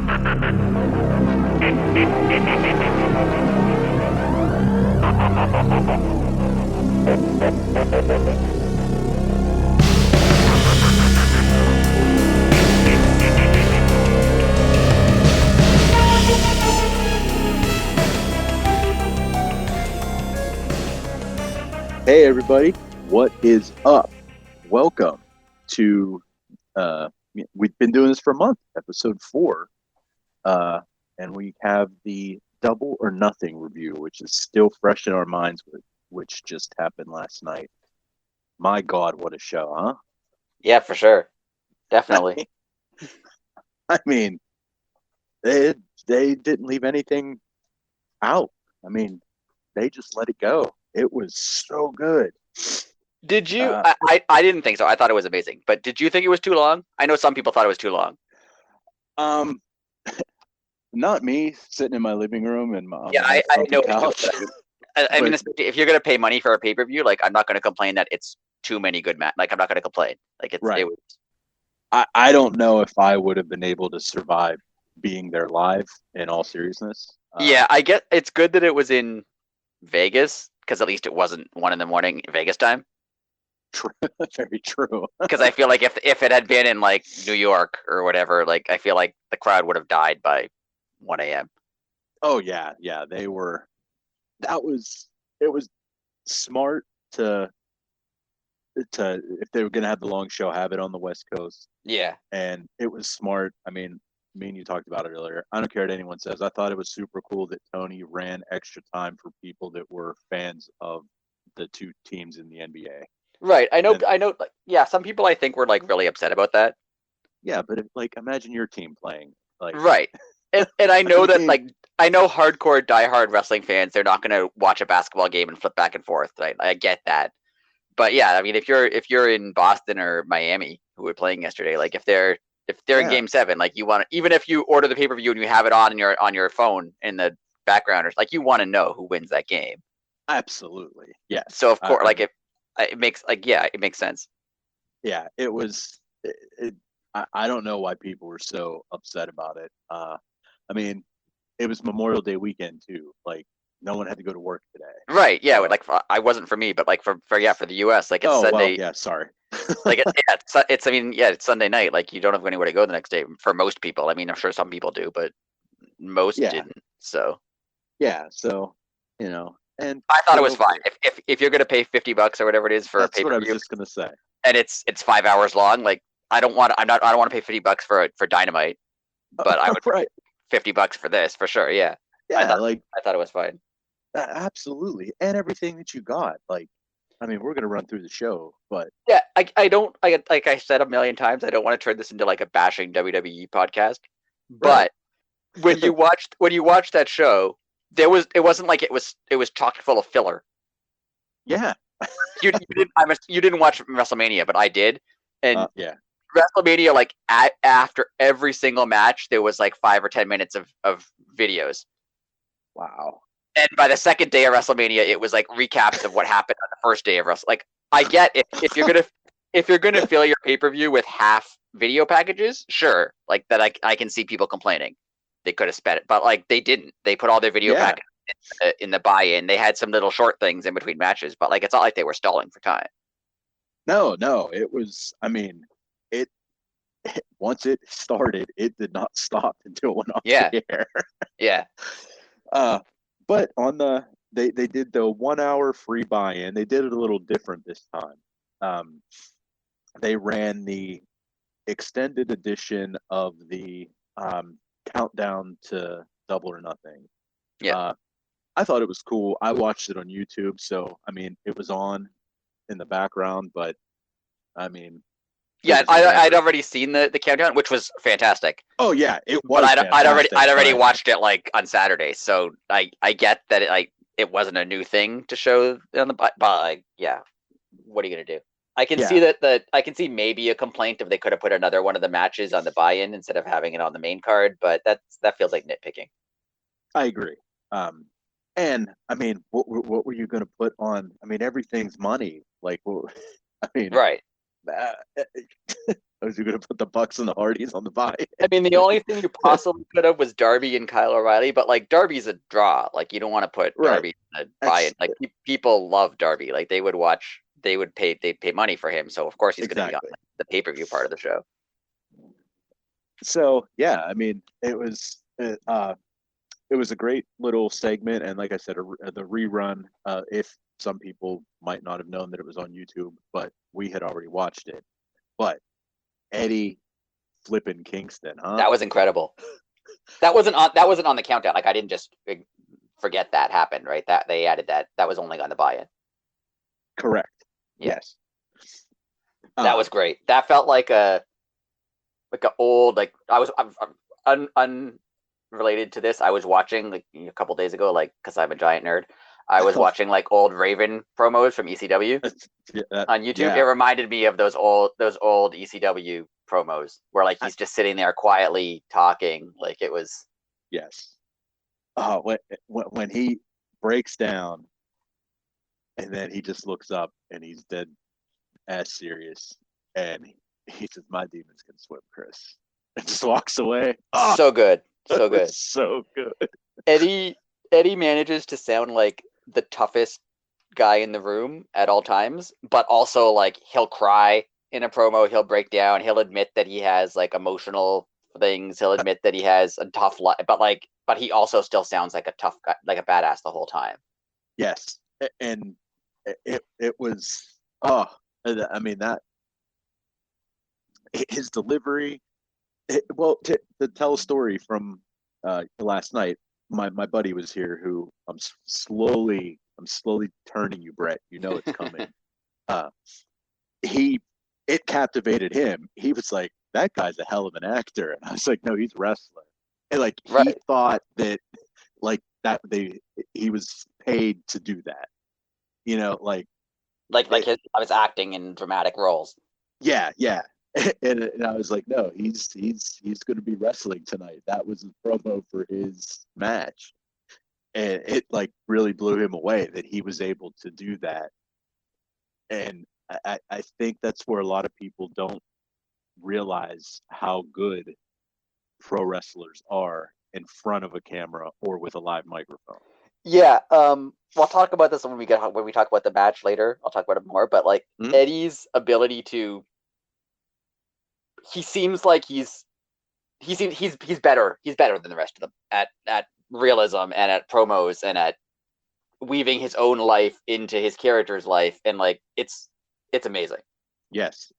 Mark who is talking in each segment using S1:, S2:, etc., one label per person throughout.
S1: Hey everybody, what is up? Welcome to, we've been doing this for a month, episode 4, and we have the Double or Nothing review, which is still fresh in our minds, which just happened last night. My God, what a show, huh?
S2: Yeah, for sure. Definitely.
S1: I mean, they didn't leave anything out. I mean, they just let it go. It was so good.
S2: Did you? I didn't think so. I thought it was amazing. But did you think it was too long? I know some people thought it was too long.
S1: Not me sitting in my living room and my
S2: I know.
S1: couch.
S2: I mean, if you're gonna pay money for a pay per view, like I'm not gonna complain that it's too many good matches. Like I'm not gonna complain. Like it's
S1: right.
S2: It was.
S1: I don't know if I would have been able to survive being there live. In all seriousness.
S2: Yeah, I get. It's good that it was in Vegas because at least it wasn't 1 a.m. Vegas time.
S1: Very true.
S2: Because I feel like if it had been in like New York or whatever, like I feel like the crowd would have died by 1 a.m.
S1: Oh yeah, they were. It was smart to if they were gonna have the long show, have it on the West Coast.
S2: Yeah,
S1: and it was smart. I mean, me and you talked about it earlier. I don't care what anyone says. I thought it was super cool that Tony ran extra time for people that were fans of the two teams in the NBA.
S2: right. I know. Like, yeah, some people I think were like really upset about that.
S1: Yeah, but imagine your team playing.
S2: Right. And I know that like I know hardcore diehard wrestling fans, they're not going to watch a basketball game and flip back and forth. I get that. But yeah, I mean, if you're in Boston or Miami, who were playing yesterday, like if they're in Game 7, like you want to, even if you order the pay per view and you have it on your phone in the background, or like you want to know who wins that game.
S1: Absolutely, yeah.
S2: So of course, it makes it makes sense.
S1: Yeah, it was. I don't know why people were so upset about it. I mean, it was Memorial Day weekend too. Like no one had to go to work today.
S2: Right. Yeah. So, like I wasn't for me, but like for the U.S. Like it's Sunday.
S1: Well, yeah. Sorry.
S2: Like it's I mean it's Sunday night. Like you don't have anywhere to go the next day for most people. I mean I'm sure some people do, but most didn't. So
S1: yeah. So and
S2: I thought it was fine. If you're gonna pay $50 or whatever it is for a pay per view,
S1: that's what I was just gonna say.
S2: And it's 5 hours long. Like I don't want to pay $50 for Dynamite, but I would pay $50 for this for sure. Yeah.
S1: Yeah.
S2: I thought it was fine.
S1: Absolutely, and everything that you got. Like, I mean, we're gonna run through the show, but
S2: yeah, I don't like I said a million times, I don't want to turn this into like a bashing WWE podcast. But when you watched that show, it wasn't like it was chock full of filler.
S1: Yeah.
S2: you didn't watch WrestleMania, but I did, and
S1: yeah.
S2: WrestleMania, like after every single match, there was like 5 or 10 minutes of videos.
S1: Wow.
S2: And by the second day of WrestleMania, it was like recaps of what happened on the first day of Wrestle. Like I get if you're gonna fill your pay per view with half video packages, sure, like that I can see people complaining. They could have spent it, but like they didn't. They put all their video packages in the buy-in. They had some little short things in between matches, but like it's not like they were stalling for time.
S1: No, it was. I mean, it once it started, it did not stop until it went off the air.
S2: Yeah.
S1: But on they did the 1 hour free buy-in. They did it a little different this time. They ran the extended edition of the countdown to Double or Nothing.
S2: Yeah.
S1: I thought it was cool. I watched it on YouTube, so I mean, it was on in the background, but I mean,
S2: yeah, I'd already seen the countdown, which was fantastic.
S1: Oh yeah, it was.
S2: But I'd already watched it like on Saturday, so I get that it wasn't a new thing to show on the but yeah, what are you gonna do? I can see that I can see maybe a complaint if they could have put another one of the matches on the buy-in instead of having it on the main card, but that feels like nitpicking.
S1: I agree. And I mean, what were you going to put on? I mean, everything's money. Like, well, I mean,
S2: right.
S1: Was you going to put the Bucks and the Hardys on the bye?
S2: I mean, the only thing you possibly could have was Darby and Kyle O'Reilly, but like Darby's a draw. Like you don't want to put
S1: Right.
S2: Darby in a buy-in. Like people love Darby. Like they would watch. They'd pay money for him. So of course he's going to be on the pay-per-view part of the show.
S1: So yeah, I mean, it was a great little segment, and like I said, the rerun. If some people might not have known that it was on YouTube, but we had already watched it. But Eddie flipping Kingston, huh?
S2: That was incredible. That wasn't on the countdown. Like I didn't just forget that happened, right? That they added that. That was only on the buy-in.
S1: Correct. Yeah. Yes.
S2: That was great. That felt like an old, like I was unrelated to this. I was watching like a couple days ago, like because I'm a giant nerd. I was watching like old Raven promos from ECW on YouTube. Yeah. It reminded me of those old ECW promos where like he's just sitting there quietly talking. Like it was.
S1: Yes. Oh, when he breaks down, and then he just looks up and he's dead ass serious, and he says, "My demons can swim, Chris," and just walks away.
S2: Oh, so good, so good,
S1: so good.
S2: Eddie manages to sound like the toughest guy in the room at all times, but also like he'll cry in a promo, he'll break down, he'll admit that he has like emotional things, he'll admit that he has a tough life, but he also still sounds like a tough guy, like a badass the whole time.
S1: Yes, and it was I mean that his delivery. To tell a story from last night, my buddy was here who I'm slowly turning you, Brett. You know it's coming. It captivated him. He was like, "That guy's a hell of an actor," and I was like, "No, he's a wrestler." And like he thought that like that he was paid to do that. You know, like
S2: I was acting in dramatic roles.
S1: Yeah. And I was like, no, he's going to be wrestling tonight. That was his promo for his match, and it like really blew him away that he was able to do that. And I think that's where a lot of people don't realize how good pro wrestlers are in front of a camera or with a live microphone.
S2: Yeah, we'll talk about this when we talk about the match later. I'll talk about it more, but like Eddie's ability to. He seems like he's better. He's better than the rest of them at realism and at promos and at weaving his own life into his character's life, and like it's amazing.
S1: Yes.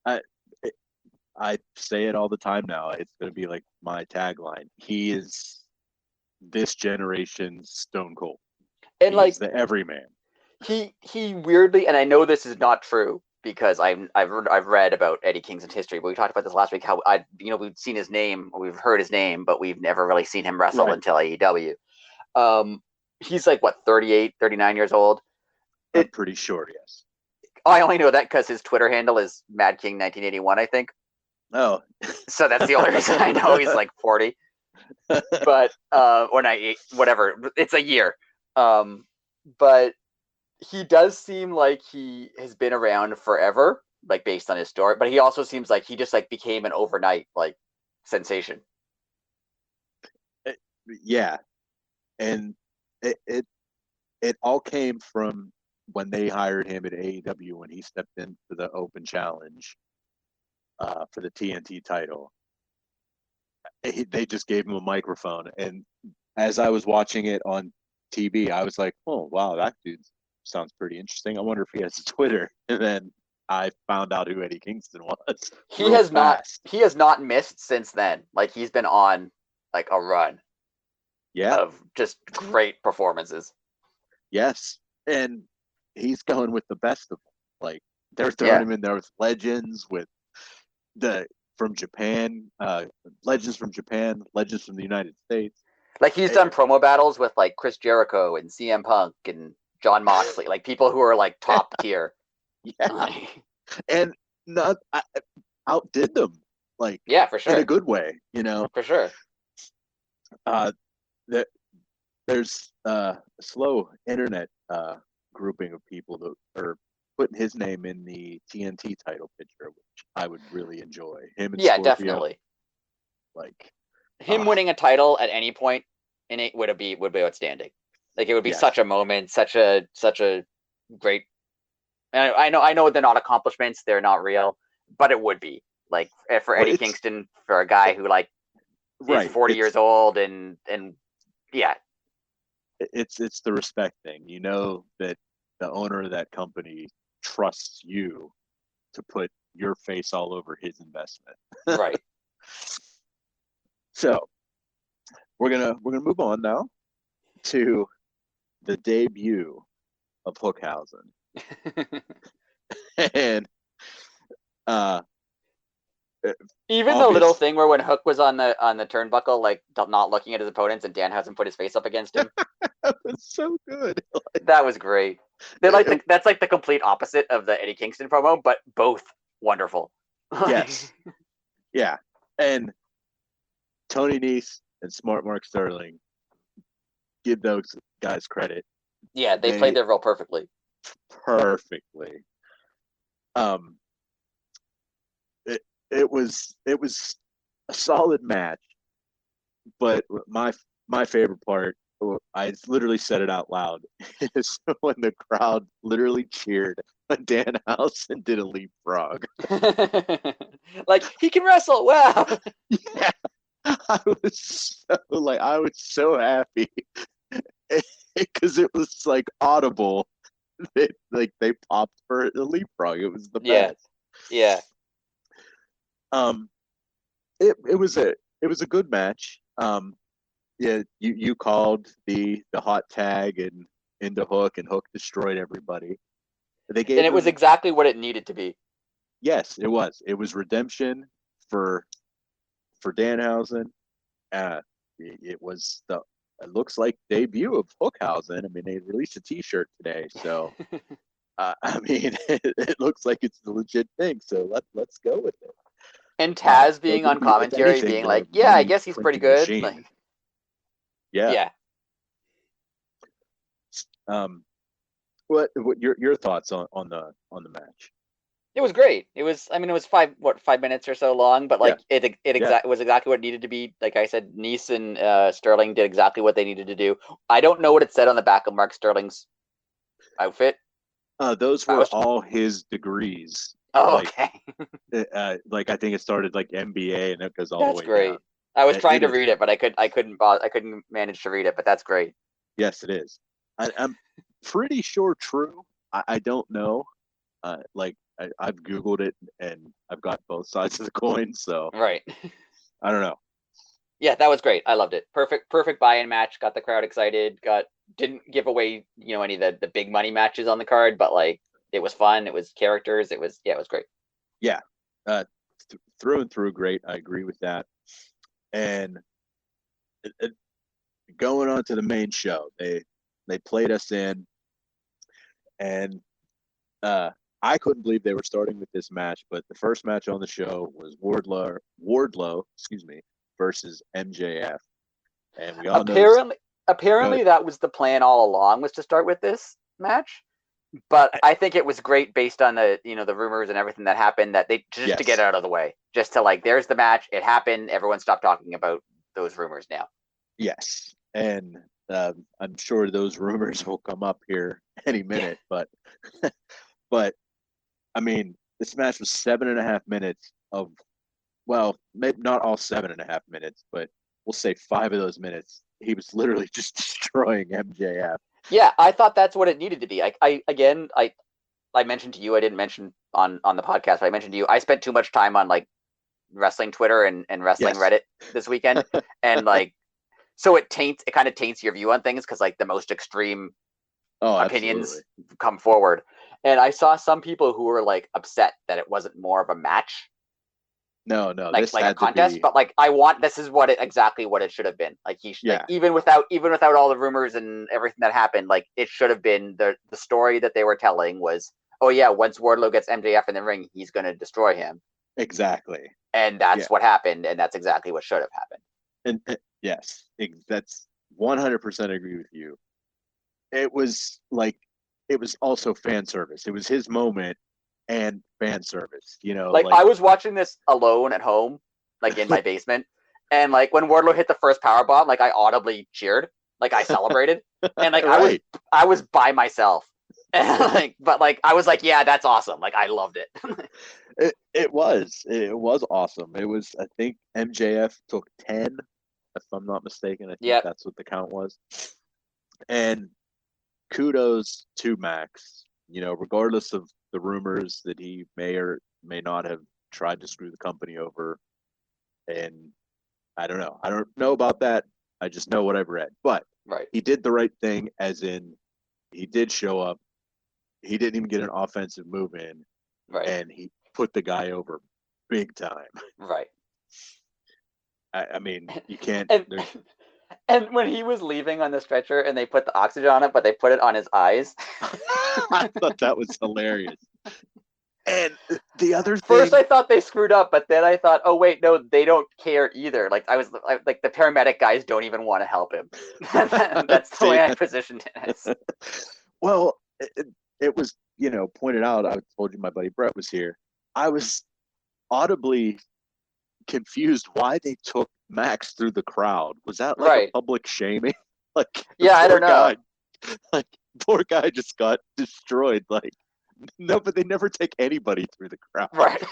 S1: I say it all the time now. It's going to be like my tagline. He is this generation's Stone Cold, and he's like the everyman.
S2: He weirdly, and I know this is not true because I've read about Eddie Kingston's history, but we talked about this last week. How we've seen his name, we've heard his name, but we've never really seen him wrestle until AEW. He's like what 38, 39 years old.
S1: I'm pretty sure, yes.
S2: I only know that because his Twitter handle is Mad King 1981, I think.
S1: Oh,
S2: so that's the only reason I know he's like 40. But or 98, whatever. It's a year. But he does seem like he has been around forever, like based on his story. But he also seems like he just like became an overnight like sensation.
S1: Yeah, and it all came from when they hired him at AEW when he stepped into the Open Challenge for the TNT title. They just gave him a microphone, and as I was watching it on TV, I was like, "Oh wow, that dude sounds pretty interesting. I wonder if he has a Twitter." And then I found out who Eddie Kingston was.
S2: He has not missed since then. Like he's been on like a run.
S1: Yeah.
S2: Of just great performances.
S1: Yes. And he's going with the best of them. Like they're throwing him in there with legends from Japan, legends from Japan, legends from the United States.
S2: Like he's done promo battles with like Chris Jericho and CM Punk and John Moxley, like people who are like top tier.
S1: Yeah. And not outdid them. Like
S2: for sure.
S1: In a good way,
S2: For sure.
S1: There's a slow internet grouping of people that are putting his name in the TNT title picture, which I would really enjoy. Him and
S2: Yeah,
S1: Scorpio,
S2: definitely.
S1: like
S2: Him winning a title at any point in it would be outstanding. Like it would be
S1: yes.
S2: such a moment, such a great. And I know they're not accomplishments, they're not real, but it would be like for Eddie Kingston, for a guy who like is 40 years old and yeah,
S1: it's the respect thing. You know that the owner of that company trusts you to put your face all over his investment.
S2: right.
S1: So we're gonna move on now to the debut of Hookhausen. And
S2: even the little thing where when Hook was on the turnbuckle, like not looking at his opponents, and Danhausen put his face up against him.
S1: That was so good.
S2: That was great. They're like that's like the complete opposite of the Eddie Kingston promo, but both wonderful.
S1: Yes. Yeah. And Tony Nese and Smart Mark Sterling, give those guys credit.
S2: Yeah, they played their role perfectly.
S1: Perfectly. It was a solid match, but my favorite part, I literally said it out loud, is when the crowd literally cheered when Danhausen did a leapfrog.
S2: Like, he can wrestle. Wow.
S1: Yeah. I was so happy because it was like audible that like they popped for the leapfrog. It was the best.
S2: Yeah.
S1: It was a good match. Yeah, you called the hot tag and into Hook, and Hook destroyed everybody. They gave
S2: and it was exactly what it needed to be.
S1: Yes, it was. It was redemption for Danhausen. It was it looks like debut of Hookhausen. I mean, they released a T-shirt today, so I mean, it looks like it's the legit thing. So let's go with it.
S2: And Taz being on commentary, being like, "Yeah, I guess he's pretty good." Like,
S1: yeah. What your thoughts on the match?
S2: It was great. It was, I mean, it was 5 minutes or so long, but like it was exactly what it needed to be. Like I said, Nese and Sterling did exactly what they needed to do. I don't know what it said on the back of Mark Sterling's outfit.
S1: Those were all his degrees.
S2: Oh, okay.
S1: Like I think it started like MBA and it goes all
S2: that's
S1: the way
S2: great.
S1: down.
S2: I was trying to read it, but I couldn't manage to read it. But that's great.
S1: Yes, it is. I'm pretty sure true. I don't know. Like I've Googled it and I've got both sides of the coin, so
S2: right.
S1: I don't know.
S2: Yeah, that was great. I loved it. Perfect buy-in match. Got the crowd excited. Didn't give away any of the big money matches on the card, but like it was fun. It was characters. It was great.
S1: Yeah, through and through great. I agree with that. And going on to the main show, they played us in, and I couldn't believe they were starting with this match. But the first match on the show was Wardlow, excuse me, versus MJF, and we all
S2: apparently that was the plan all along, was to start with this match. But I think it was great based on the the rumors and everything that happened, that they just to get it out of the way, just to like, there's the match, it happened, everyone stopped talking about those rumors now.
S1: Yes, and I'm sure those rumors will come up here any minute, but but I mean, this match was 7.5 minutes of, well, maybe not all 7.5 minutes, but we'll say 5 of those minutes he was literally just destroying MJF.
S2: Yeah, I thought that's what it needed to be. I mentioned to you, I didn't mention on the podcast, but I mentioned to you, I spent too much time on like wrestling Twitter and wrestling Reddit this weekend, and like, so it kind of taints your view on things, because like the most extreme opinions come forward. And I saw some people who were like upset that it wasn't more of a match.
S1: No,
S2: like
S1: this
S2: like a contest, but like this is exactly what it should have been. Like he should, like, even without all the rumors and everything that happened, like it should have been the story that they were telling was, oh yeah, once Wardlow gets MJF in the ring, he's going to destroy him.
S1: Exactly.
S2: And that's what happened, and that's exactly what should have happened.
S1: And yes, that's 100% agree with you. It was like it was also fan service. It was his moment and fan service.
S2: Like I was watching this alone at home, like in my basement, and like when Wardlow hit the first power bomb, like I audibly cheered, like I celebrated, and like
S1: right.
S2: I was by myself, and like but like I was like, yeah, that's awesome. Like I loved it.
S1: It was awesome. It was, I think MJF took 10, if I'm not mistaken. I think that's what the count was. And kudos to Max. Regardless of the rumors that he may or may not have tried to screw the company over, and I don't know about that. I just know what I've read. But he did the right thing, as in he did show up. He didn't even get an offensive move in, and he put the guy over big time.
S2: Right.
S1: I mean, you can't.
S2: And when he was leaving on the stretcher and they put the oxygen on it, but they put it on his eyes.
S1: I thought that was hilarious. And the other thing,
S2: first I thought they screwed up, but then I thought, oh wait, no, they don't care either. Like like the paramedic guys don't even want to help him. That's the way I positioned it as.
S1: Well, it was, pointed out. I told you my buddy Brett was here. I was audibly confused why they took Max through the crowd. Was that like a public shaming? Like,
S2: yeah, I don't know.
S1: Poor guy just got destroyed. Like, no, but they never take anybody through the crowd.
S2: Right.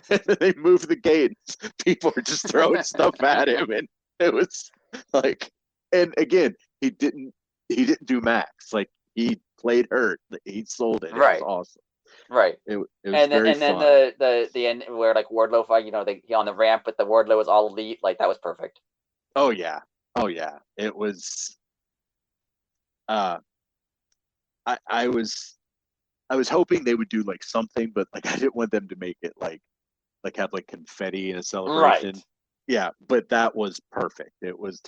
S1: And then they move the gates. People are just throwing stuff at him, and it was like, and again, he didn't do Max. Like, he played hurt. He sold it. It was awesome.
S2: Right.
S1: It was
S2: and
S1: very
S2: then
S1: fun.
S2: the end where like Wardlow fight, he on the ramp, but the Wardlow was all elite. Like that was perfect.
S1: Oh yeah. It was. I was hoping they would do like something, but like I didn't want them to make it like have like confetti in a celebration.
S2: Right.
S1: Yeah, but that was perfect. It was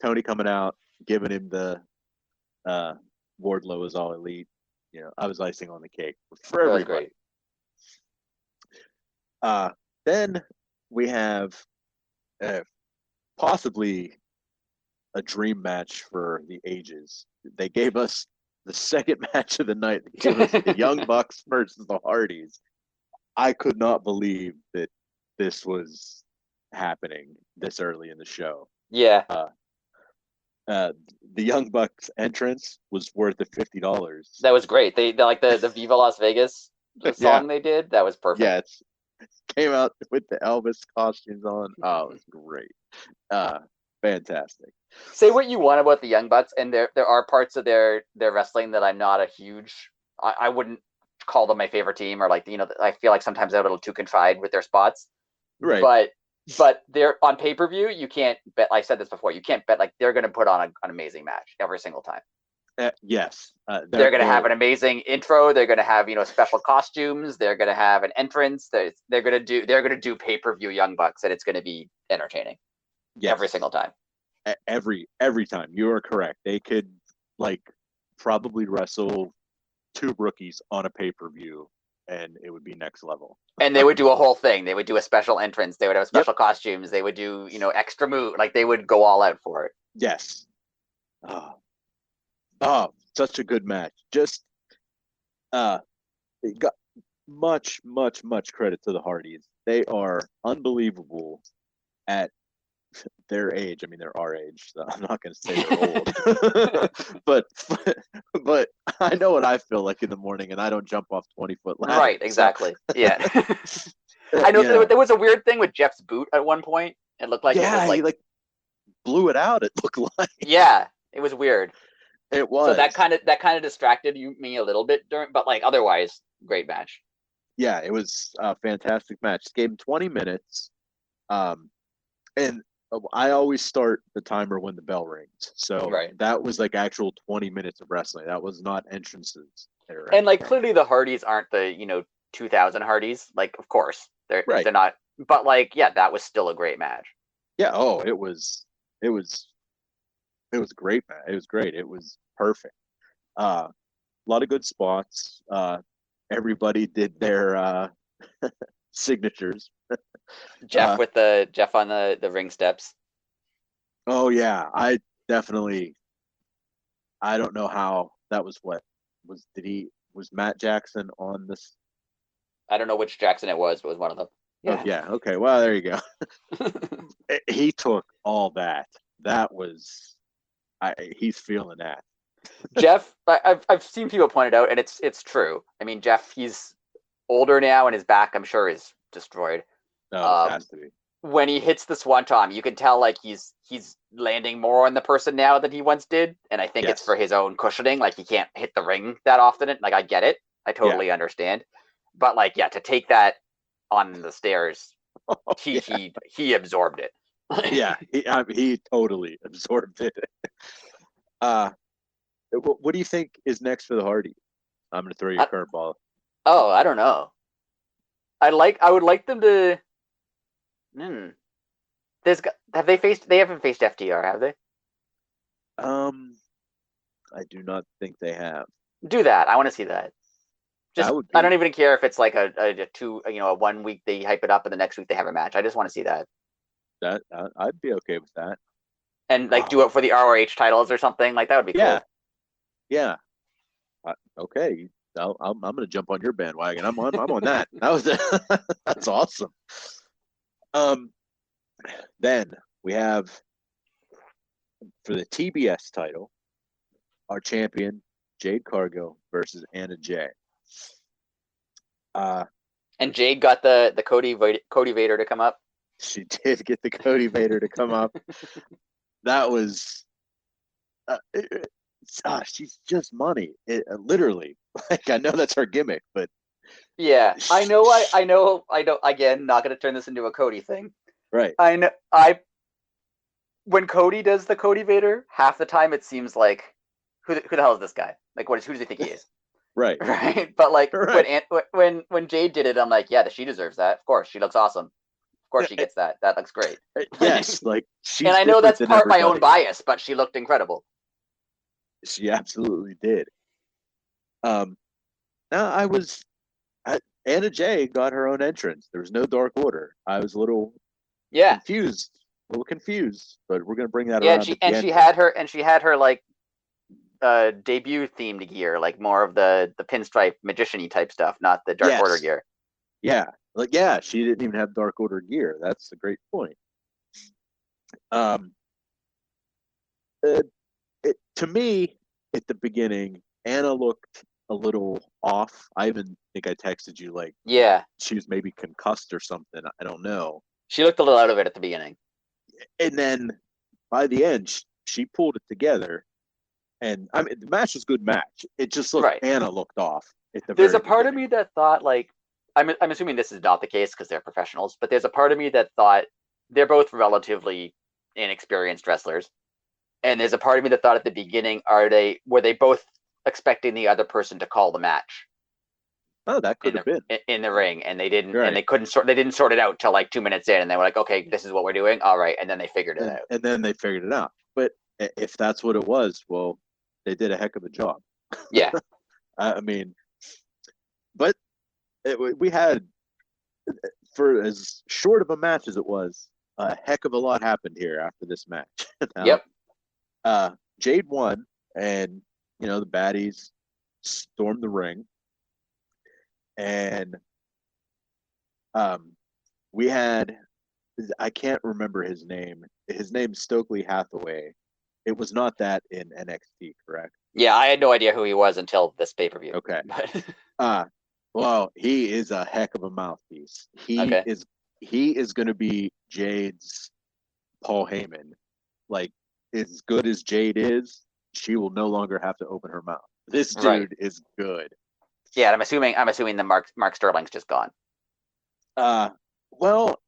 S1: Tony coming out, giving him the Wardlow was all elite. I was icing on the cake for everybody. Then we have possibly a dream match for the ages. They gave us the second match of the night. They gave us the Young Bucks versus the Hardys. I could not believe that this was happening this early in the show.
S2: Yeah.
S1: The Young Bucks entrance was worth the $50.
S2: That was great. They like the Viva Las Vegas song they did. That was perfect.
S1: Yeah, it came out with the Elvis costumes on. Oh, it was great. Fantastic.
S2: Say what you want about the Young Bucks, and there are parts of their wrestling that I'm not a huge. I wouldn't call them my favorite team, or like I feel like sometimes they're a little too confined with their spots.
S1: Right.
S2: But they're on pay-per-view. You can't bet. I said this before. You can't bet like they're going to put on an amazing match every single time.
S1: Yes.
S2: They're going to have an amazing intro. They're going to have special costumes. They're going to have an entrance. They're going to do pay-per-view Young Bucks, and it's going to be entertaining. Yes. Every single time.
S1: Every time. You are correct. They could like probably wrestle two rookies on a pay-per-view, and it would be next level.
S2: And they would do a whole thing. They would do a special entrance. They would have special costumes. They would do extra move. Like they would go all out for it.
S1: Yes. Oh, such a good match. Just it got much credit to the Hardys. They are unbelievable at their age. I mean, they're our age, so I'm not going to say they're old. but I know what I feel like in the morning, and I don't jump off 20-foot ladders.
S2: Right, exactly. So. Yeah. I know there was a weird thing with Jeff's boot at one point. It looked like it was like
S1: he blew it out. It looked like
S2: it was weird.
S1: It was.
S2: So that kind of distracted me a little bit but like otherwise, great match.
S1: Yeah, it was a fantastic match. It gave him 20 minutes. And I always start the timer when the bell rings. So that was like actual 20 minutes of wrestling. That was not entrances.
S2: And like clearly the Hardys aren't the 2000 Hardys. Like of course they're not. But like that was still a great match.
S1: Yeah. Oh, it was a great match. It was great. It was perfect. A lot of good spots. Everybody did their signatures.
S2: Jeff Jeff on the ring steps.
S1: Oh yeah, I don't know how that was was Matt Jackson on this?
S2: I don't know which Jackson it was, but it was one of them.
S1: Yeah. Oh, yeah. Okay. Well, there you go. He took all that. That was, he's feeling that.
S2: Jeff, I've seen people point it out, and it's true. I mean, Jeff, he's older now, and his back, I'm sure, is destroyed.
S1: No, it has to be.
S2: When he hits the swanton, you can tell like he's landing more on the person now than he once did, and I think it's for his own cushioning. Like he can't hit the ring that often. Like I get it, I totally understand, but like to take that on the stairs, he absorbed it.
S1: Yeah, he totally absorbed it. What do you think is next for the Hardys? I'm gonna throw you a curveball.
S2: Oh, I don't know. I would like them to. They haven't faced FTR, have they?
S1: I do not think they have.
S2: Do that. I want to see that. Just I don't even care if it's like a 1 week they hype it up and the next week they have a match. I just want to see that.
S1: That I'd be okay with that.
S2: And like do it for the ROH titles or something like that would be cool.
S1: Yeah. Okay. I'm gonna jump on your bandwagon. I'm on that. That's awesome. Then we have for the TBS title, our champion Jade Cargill versus Anna Jay.
S2: And Jade got the Cody Vader to come up.
S1: She did get the Cody Vader to come up. That was she's just money. Literally. Like I know that's her gimmick, but
S2: yeah, I know. Again, not going to turn this into a Cody thing.
S1: Right.
S2: I know. When Cody does the Cody Vader, half the time it seems like, who the hell is this guy? Like, who does he think he is?
S1: Right.
S2: Right. But like when Jade did it, I'm like, yeah, she deserves that. Of course, she looks awesome. Of course, she gets that. That looks great.
S1: Yes, like she's.
S2: And I know that's part my own bias, but she looked incredible.
S1: She absolutely did. Now Anna Jay got her own entrance. There was no Dark Order. I was a little confused, but we're gonna bring that around.
S2: She had her like debut themed gear, like more of the pinstripe magician-y type stuff, not the Dark Order gear.
S1: Yeah, she didn't even have Dark Order gear. That's a great point. To me, at the beginning, Anna looked a little off. I even think I texted you like, she was maybe concussed or something. I don't know.
S2: She looked a little out of it at the beginning,
S1: and then by the end, she pulled it together. And I mean, the match was a good match. It just looked Anna looked off.
S2: There's a part of me that thought like, I'm assuming this is not the case because they're professionals, but there's a part of me that thought they're both relatively inexperienced wrestlers. And there's a part of me that thought at the beginning, were they both expecting the other person to call the match?
S1: Oh, that could have been
S2: in the ring, and they didn't, and they didn't sort it out till like 2 minutes in, and they were like, okay, this is what we're doing. All right. And then they figured it out.
S1: But if that's what it was, well, they did a heck of a job.
S2: Yeah.
S1: I mean, but we had, for as short of a match as it was, a heck of a lot happened here after this match.
S2: Yep.
S1: Jade won, and the baddies stormed the ring, and we had, I can't remember his name. His name's Stokely Hathaway. It was not that in NXT, correct?
S2: Yeah, I had no idea who he was until this pay-per-view.
S1: Okay. Well, he is a heck of a mouthpiece. He is going to be Jade's Paul Heyman. Like, as good as Jade is, she will no longer have to open her mouth. This dude is good.
S2: Yeah, I'm assuming the Mark Sterling's just gone.
S1: Well,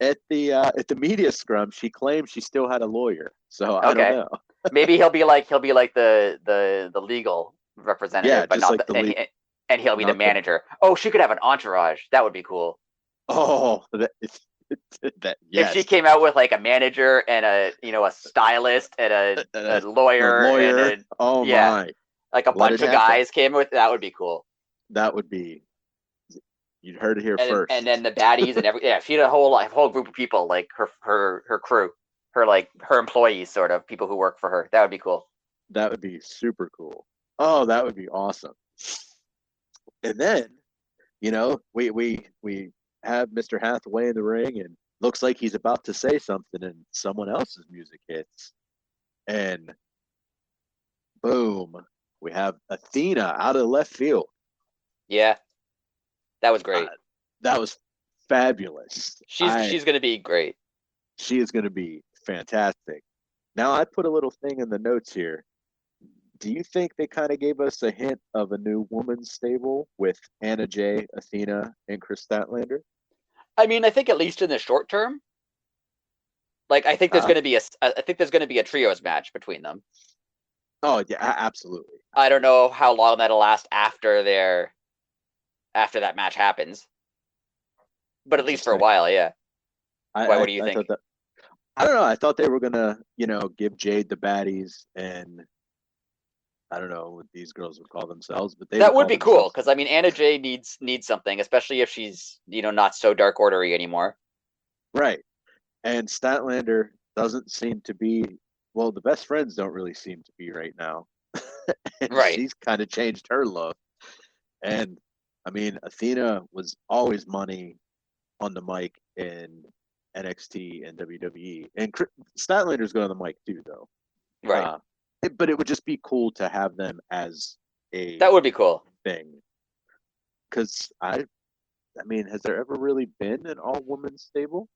S1: at the media scrum, she claimed she still had a lawyer. So I don't know.
S2: Maybe he'll be like the legal representative, but not and he'll be the manager. Oh, she could have an entourage. That would be cool.
S1: Oh,
S2: if she came out with like a manager and a stylist and a lawyer.
S1: My!
S2: Like a bunch of guys came with, that would be cool.
S1: That would be. You'd heard it here first.
S2: And then the baddies and if she had a whole group of people, like her crew, her employees, sort of people who work for her. That would be cool.
S1: That would be super cool. Oh, that would be awesome. And then, we have Mr. Hathaway in the ring, and looks like he's about to say something, and someone else's music hits, and boom, we have Athena out of left field.
S2: Yeah, that was great.
S1: That was fabulous.
S2: She's going to be great.
S1: She is going to be fantastic. Now, I put a little thing in the notes here. Do you think they kind of gave us a hint of a new woman's stable with Anna Jay, Athena, and Chris Statlander?
S2: I mean, I think at least in the short term, like I think there's going to be a trios match between them.
S1: Oh yeah, absolutely.
S2: I don't know how long that'll last after that match happens, but at least for a while, yeah. What do you think?
S1: I don't know. I thought they were gonna, give Jade the baddies, and I don't know what these girls would call themselves, but
S2: that would be cool because I mean, Anna Jay needs something, especially if she's not so dark ordery anymore.
S1: Right, and Statlander doesn't seem to be. Well, the best friends don't really seem to be right now. And
S2: right.
S1: She's kind of changed her look, and I mean, Athena was always money on the mic in NXT and WWE, and Statlander's good on the mic too, though.
S2: Right.
S1: But it would just be cool to have them as
S2: that would be cool
S1: thing. Because I mean, has there ever really been an all-woman stable?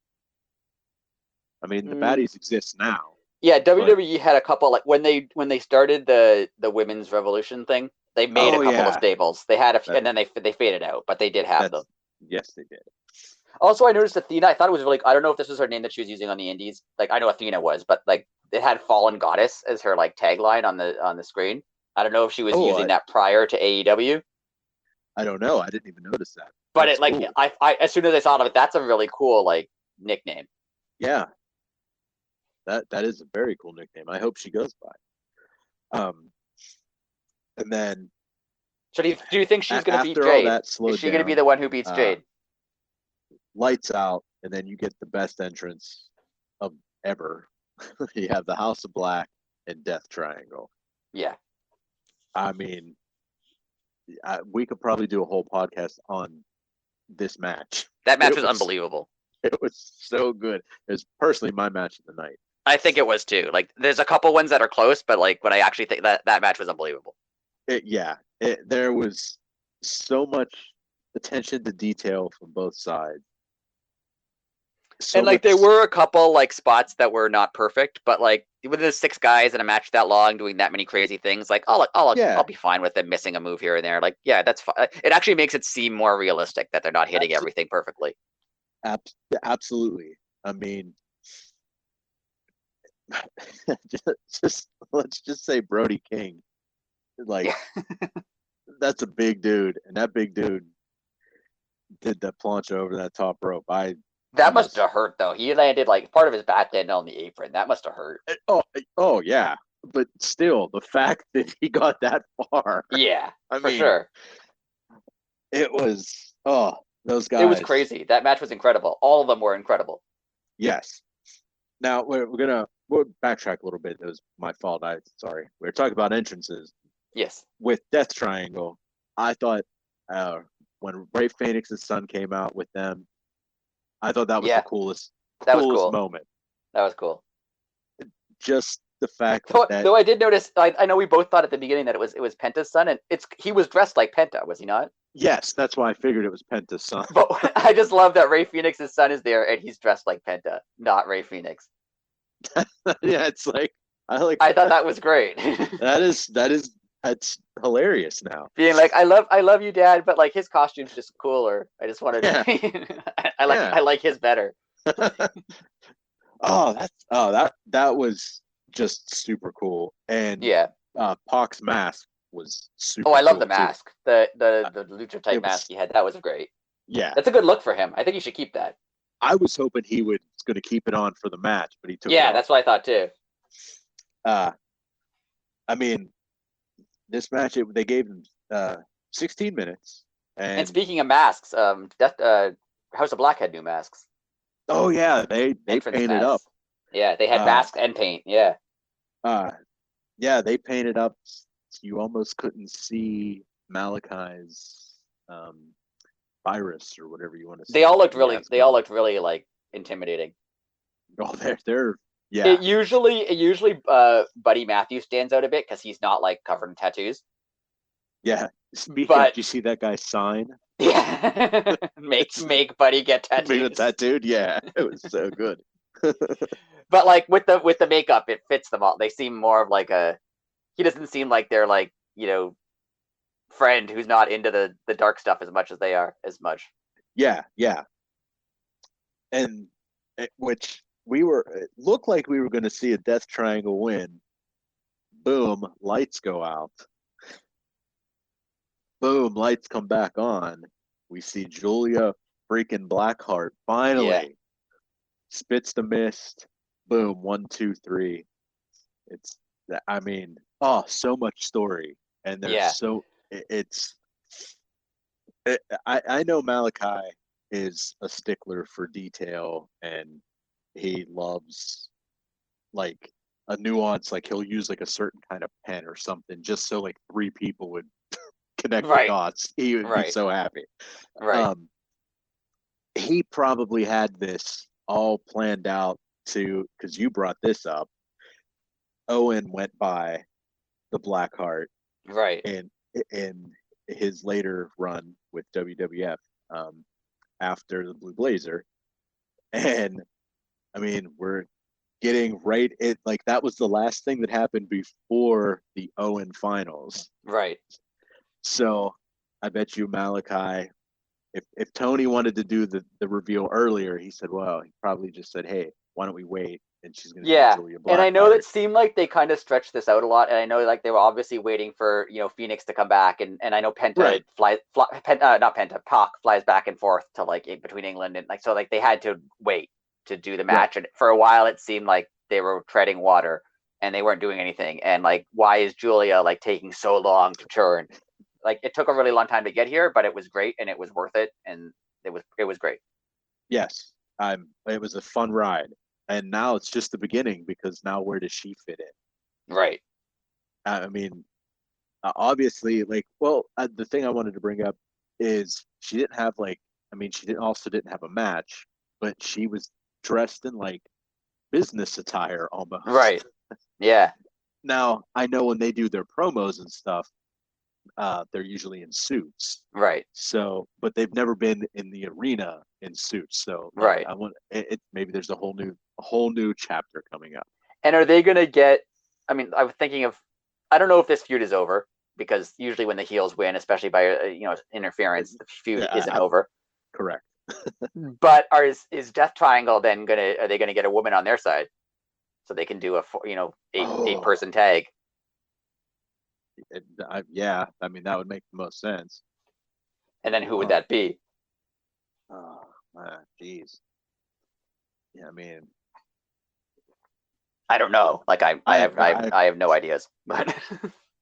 S1: I mean, the baddies exist now.
S2: Yeah, WWE had a couple, like when they started the women's revolution thing, they made a couple of stables. They had a few, and then they faded out, but they did have them.
S1: Yes, they did.
S2: Also, I noticed Athena. I thought it was really. I don't know if this was her name that she was using on the indies. Like I know Athena was, but like it had "Fallen Goddess" as her like tagline on the screen. I don't know if she was using that prior to AEW.
S1: I don't know. I didn't even notice that.
S2: But that's cool. I as soon as I saw it, that's a really cool like nickname.
S1: Yeah, that is a very cool nickname. I hope she goes by. And then.
S2: So do you think she's going to beat Jade? Is she going to be the one who beats Jade?
S1: Lights out, and then you get the best entrance of ever. You have the House of Black and Death Triangle.
S2: Yeah.
S1: I mean, we could probably do a whole podcast on this match.
S2: That match was unbelievable.
S1: It was so good. It was personally my match of the night.
S2: I think it was too. Like, there's a couple ones that are close, but like, but I actually think that match was unbelievable.
S1: There was so much attention to detail from both sides.
S2: And like there were a couple like spots that were not perfect, but like with the 6 guys in a match that long doing that many crazy things, like I'll be fine with them missing a move here and there. Like, yeah, that's fine. It actually makes it seem more realistic that they're not hitting everything perfectly.
S1: Absolutely. I mean, just let's just say Brody King. Like, that's a big dude, and that big dude did that plancha over that top rope.
S2: That must have hurt, though. He landed like part of his back landed on the apron. That must have hurt.
S1: Oh yeah, but still, the fact that he got that far.
S2: Yeah, for sure.
S1: It was those guys.
S2: It was crazy. That match was incredible. All of them were incredible.
S1: Yes. Now we'll backtrack a little bit. It was my fault. Sorry. We were talking about entrances.
S2: Yes.
S1: With Death Triangle, I thought when Ray Phoenix's son came out with them, I thought that was the coolest moment.
S2: That was cool.
S1: Just the fact
S2: though I did notice, I know we both thought at the beginning that it was Penta's son, and he was dressed like Penta, was he not?
S1: Yes, that's why I figured it was Penta's son.
S2: But I just love that Ray Phoenix's son is there, and he's dressed like Penta, not Ray Phoenix.
S1: Yeah, it's like
S2: I thought that was great.
S1: That's hilarious now.
S2: Being like, I love you, Dad, but like his costume's just cooler. I just wanted to. I like his better.
S1: That was just super cool. And Pac's mask was super.
S2: I love the mask. The lucha type mask he had. That was great.
S1: Yeah,
S2: that's a good look for him. I think he should keep that.
S1: I was hoping he was going to keep it on for the match, but he took.
S2: Yeah, that's what I thought too.
S1: I mean, this match they gave him 16 minutes. And
S2: speaking of masks, House of Black had new masks.
S1: Oh yeah, they painted up.
S2: Yeah, they had masks and paint. Yeah.
S1: Yeah, they painted up you almost couldn't see Malachi's virus or whatever you want to say.
S2: They all looked really like intimidating.
S1: Oh, they're yeah.
S2: It usually Buddy Matthews stands out a bit because he's not like covered in tattoos.
S1: Yeah. Speaking of, did you see that guy's sign?
S2: Yeah. make Buddy get tattoos.
S1: Make it tattooed, yeah. It was so good.
S2: But like with the makeup, it fits them all. They seem more of like he doesn't seem like they're like, friend who's not into the dark stuff as much as they are as much.
S1: Yeah. And which it looked like we were going to see a Death Triangle win. Boom, lights go out. Boom, lights come back on. We see Julia freaking Blackheart finally spits the mist. Boom, 1, 2, 3. It's, I mean, so much story, and there's I know Malachi is a stickler for detail, and he loves like a nuance. Like he'll use like a certain kind of pen or something just so like 3 people would connect the dots. He would be so happy.
S2: Right.
S1: He probably had this all planned out because you brought this up. Owen went by the Blackheart,
S2: right,
S1: in his later run with WWF after the Blue Blazer, and I mean we're getting right. It like that was the last thing that happened before the Owen finals,
S2: right.
S1: So I bet you Malachi, if Tony wanted to do the reveal earlier, he said, well, he probably just said, hey, why don't we wait? And she's going to do Julia Blackheart.
S2: And I know it seemed like they kind of stretched this out a lot, and I know like they were obviously waiting for Phoenix to come back, and I know Penta Pac flies back and forth to like between England and like so like they had to wait to do the match, and for a while it seemed like they were treading water and they weren't doing anything, and like why is Julia like taking so long to turn? Like it took a really long time to get here, but it was great and it was worth it, and it was great.
S1: Yes, it was a fun ride. And now it's just the beginning because now where does she fit in?
S2: Right.
S1: I mean, obviously, like, the thing I wanted to bring up is she didn't have she didn't have a match, but she was dressed in like business attire almost.
S2: Right. Yeah.
S1: Now I know when they do their promos and stuff, they're usually in suits.
S2: Right.
S1: So, but they've never been in the arena in suits. So,
S2: right.
S1: I want it. Maybe there's a whole new chapter coming up.
S2: And are they going to get? I mean, I'm thinking of. I don't know if this feud is over because usually when the heels win, especially by interference, the feud isn't over.
S1: Correct.
S2: But is Death Triangle then are they gonna get a woman on their side so they can do a 8-person tag?
S1: Yeah, I mean that would make the most sense.
S2: And then who would that be?
S1: Oh, jeez. Yeah, I mean,
S2: I don't know. Like I have no ideas, but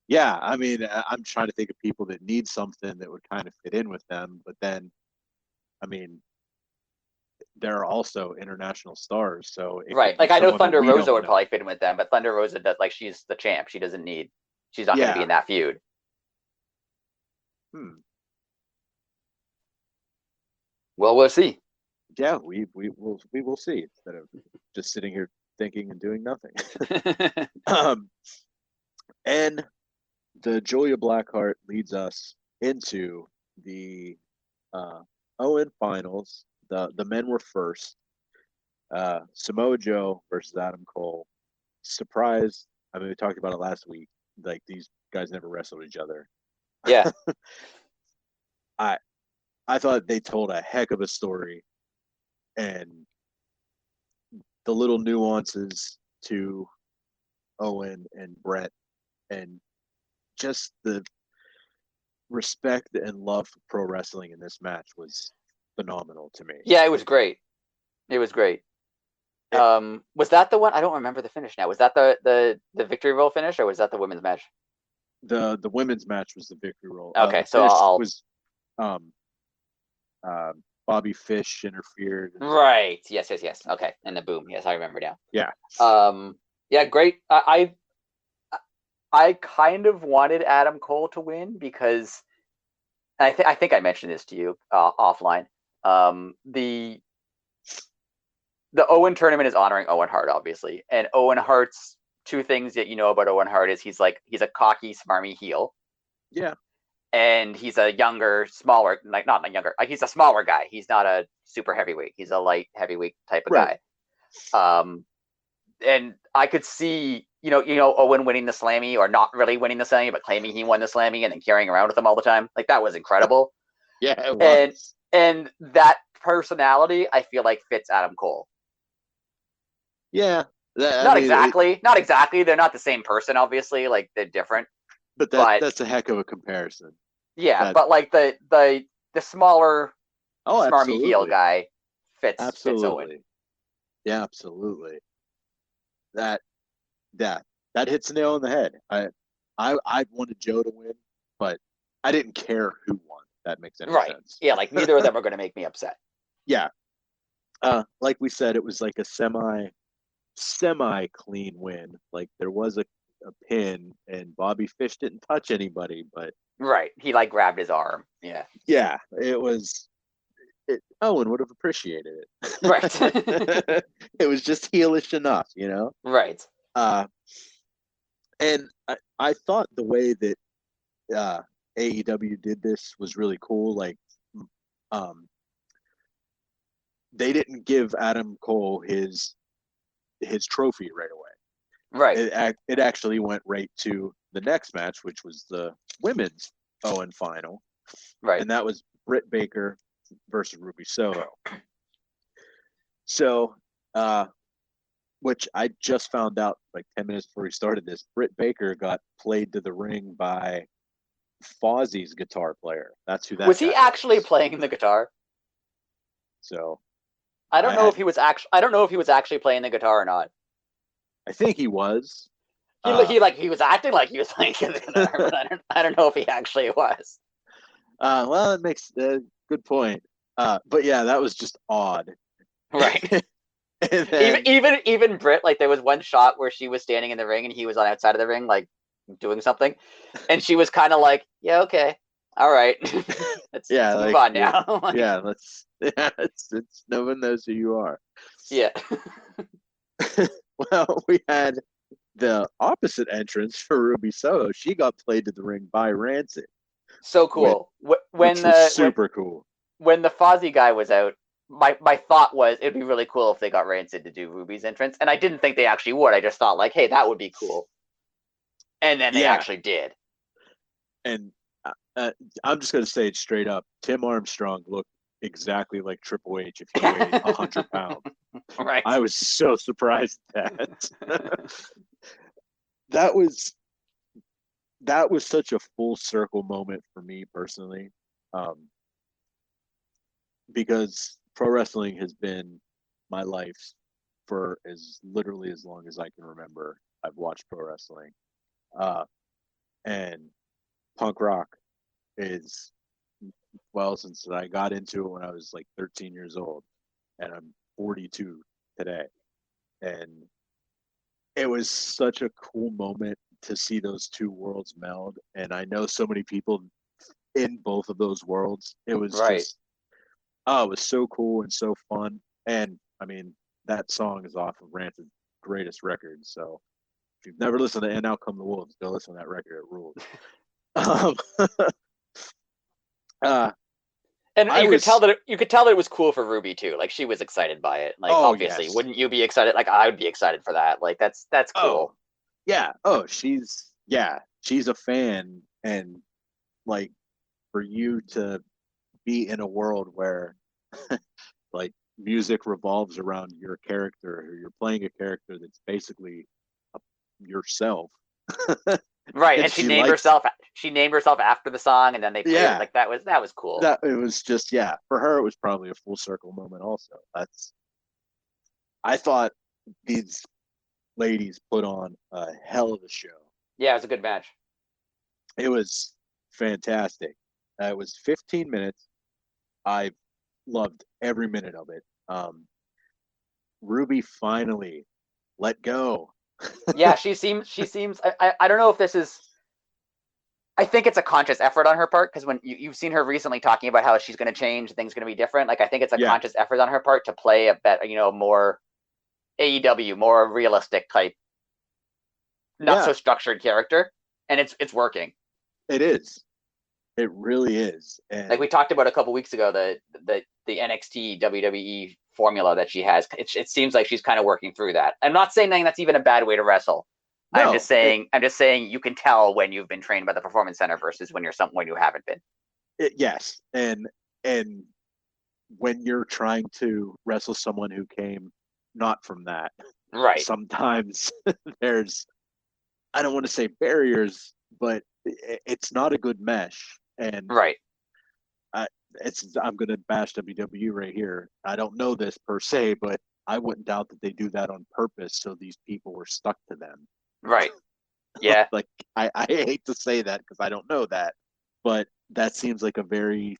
S1: yeah, I mean, I'm trying to think of people that need something that would kind of fit in with them, but then, I mean, they're also international stars, so
S2: right. Like I know Thunder Rosa would probably fit in with them, but Thunder Rosa does she's the champ. She's not going to be in that feud. Well, we'll see.
S1: Yeah, we will see instead of just sitting here thinking and doing nothing. And the Julia Blackheart leads us into the Owen finals. The men were first. Samoa Joe versus Adam Cole. Surprise! I mean, we talked about it last week. Like these guys never wrestled each other.
S2: Yeah.
S1: I thought they told a heck of a story, and the little nuances to Owen and Brett, and just the respect and love for pro wrestling in this match was phenomenal to me.
S2: Yeah, it was great. Was that the one? I don't remember the finish now. Was that the victory roll finish, or was that the women's match?
S1: The women's match was the victory roll.
S2: Okay, so I'll
S1: was Bobby Fish interfered.
S2: Right. Yes. Okay, and the boom. Yes, I remember now.
S1: Yeah.
S2: Yeah, great. I kind of wanted Adam Cole to win because I think I mentioned this to you offline. The Owen tournament is honoring Owen Hart, obviously, and Owen Hart's two things that you know about Owen Hart is he's a cocky, smarmy heel.
S1: Yeah.
S2: And he's a younger, smaller, like not younger, like he's a smaller guy. He's not a super heavyweight. He's a light heavyweight type of guy. And I could see, Owen winning the Slammy or not really winning the Slammy, but claiming he won the Slammy and then carrying around with him all the time. Like that was incredible.
S1: Yeah, it was.
S2: And that personality, I feel like fits Adam Cole.
S1: Yeah.
S2: Not exactly. They're not the same person, obviously. Like they're different.
S1: But that's a heck of a comparison.
S2: Yeah, but like the smaller, smarmy
S1: absolutely.
S2: heel guy fits
S1: Absolutely.
S2: Owen.
S1: Yeah, absolutely. That hits the nail on the head. I wanted Joe to win, but I didn't care who won. That makes any sense.
S2: Yeah, like neither of them are going to make me upset.
S1: Yeah. Like we said, it was like a semi clean win. Like there was a pin and Bobby Fish didn't touch anybody, but
S2: he like grabbed his arm. Yeah.
S1: It was Owen would have appreciated it.
S2: Right.
S1: It was just heelish enough,
S2: Right.
S1: And I thought the way that AEW did this was really cool. Like they didn't give Adam Cole his trophy right away.
S2: Right.
S1: It actually went right to the next match, which was the women's Owen final.
S2: Right.
S1: And that was Britt Baker versus Ruby Soho. So, which I just found out like 10 minutes before we started this, Britt Baker got played to the ring by Fozzie's guitar player. That's who that
S2: was. He actually
S1: was.
S2: Playing the guitar?
S1: So
S2: I don't know if he was actually playing the guitar or not.
S1: I think he was.
S2: He was acting like he was playing the guitar, but I don't know if he actually was.
S1: Well, it makes a good point. But yeah, that was just odd.
S2: Right.
S1: Then,
S2: even Britt, like there was one shot where she was standing in the ring and he was on outside of the ring, like doing something, and she was kind of like, "Yeah, okay, all right, let's move on now."
S1: It's no one knows who you are.
S2: Yeah.
S1: Well, we had the opposite entrance for Ruby Soho. She got played to the ring by Rancid.
S2: So cool.
S1: Super cool.
S2: When the Fozzy guy was out, my thought was it'd be really cool if they got Rancid to do Ruby's entrance, and I didn't think they actually would. I just thought like, hey, that would be cool. And then they actually did.
S1: And I'm just gonna say it straight up: Tim Armstrong looked exactly like Triple H if he weighed 100 pounds.
S2: Right.
S1: I was so surprised at that. that was such a full circle moment for me personally, because pro wrestling has been my life for literally as long as I can remember. I've watched pro wrestling, and punk rock is, well, since I got into it when I was like 13 years old, and I'm 42 today. And it was such a cool moment to see those two worlds meld. And I know so many people in both of those worlds. It was just, it was so cool and so fun. And I mean, that song is off of Rancid's greatest record. So if you've never listened to And Out Come the Wolves, go listen to that record. It rules.
S2: And you could tell that it was cool for Ruby too. Like she was excited by it. Like obviously, wouldn't you be excited? Like I would be excited for that. Like that's cool.
S1: Yeah. She's a fan, and like for you to be in a world where like music revolves around your character, or you're playing a character that's basically yourself.
S2: Right, and she named herself after the song, and then they played it. Like that was cool.
S1: It was just for her it was probably a full circle moment also. I thought these ladies put on a hell of a show.
S2: Yeah, it was a good match.
S1: It was fantastic. It was 15 minutes. I loved every minute of it. Ruby finally let go
S2: Yeah, she seems. I don't know if this is. I think it's a conscious effort on her part because when you've seen her recently talking about how she's going to change, things going to be different. Like I think it's a
S1: Yeah,
S2: conscious effort on her part to play a better, more AEW, more realistic type, not
S1: yeah,
S2: so structured character, and it's working.
S1: it is. It really is.
S2: Like
S1: And
S2: we talked about a couple weeks ago, the NXT WWE formula that she has. It seems like she's kind of working through that. I'm not saying that's even a bad way to wrestle.
S1: no,
S2: I'm just saying you can tell when you've been trained by the Performance Center versus when you haven't been.
S1: yes, and when you're trying to wrestle someone who came not from that,
S2: Right.
S1: sometimes there's, I don't want to say barriers, but it's not a good mesh. And
S2: Right.
S1: I, I'm going to bash WWE right here. I don't know this per se, but I wouldn't doubt that they do that on purpose so these people were stuck to them.
S2: Right. Yeah.
S1: Like I hate to say that because I don't know that, but that seems like a very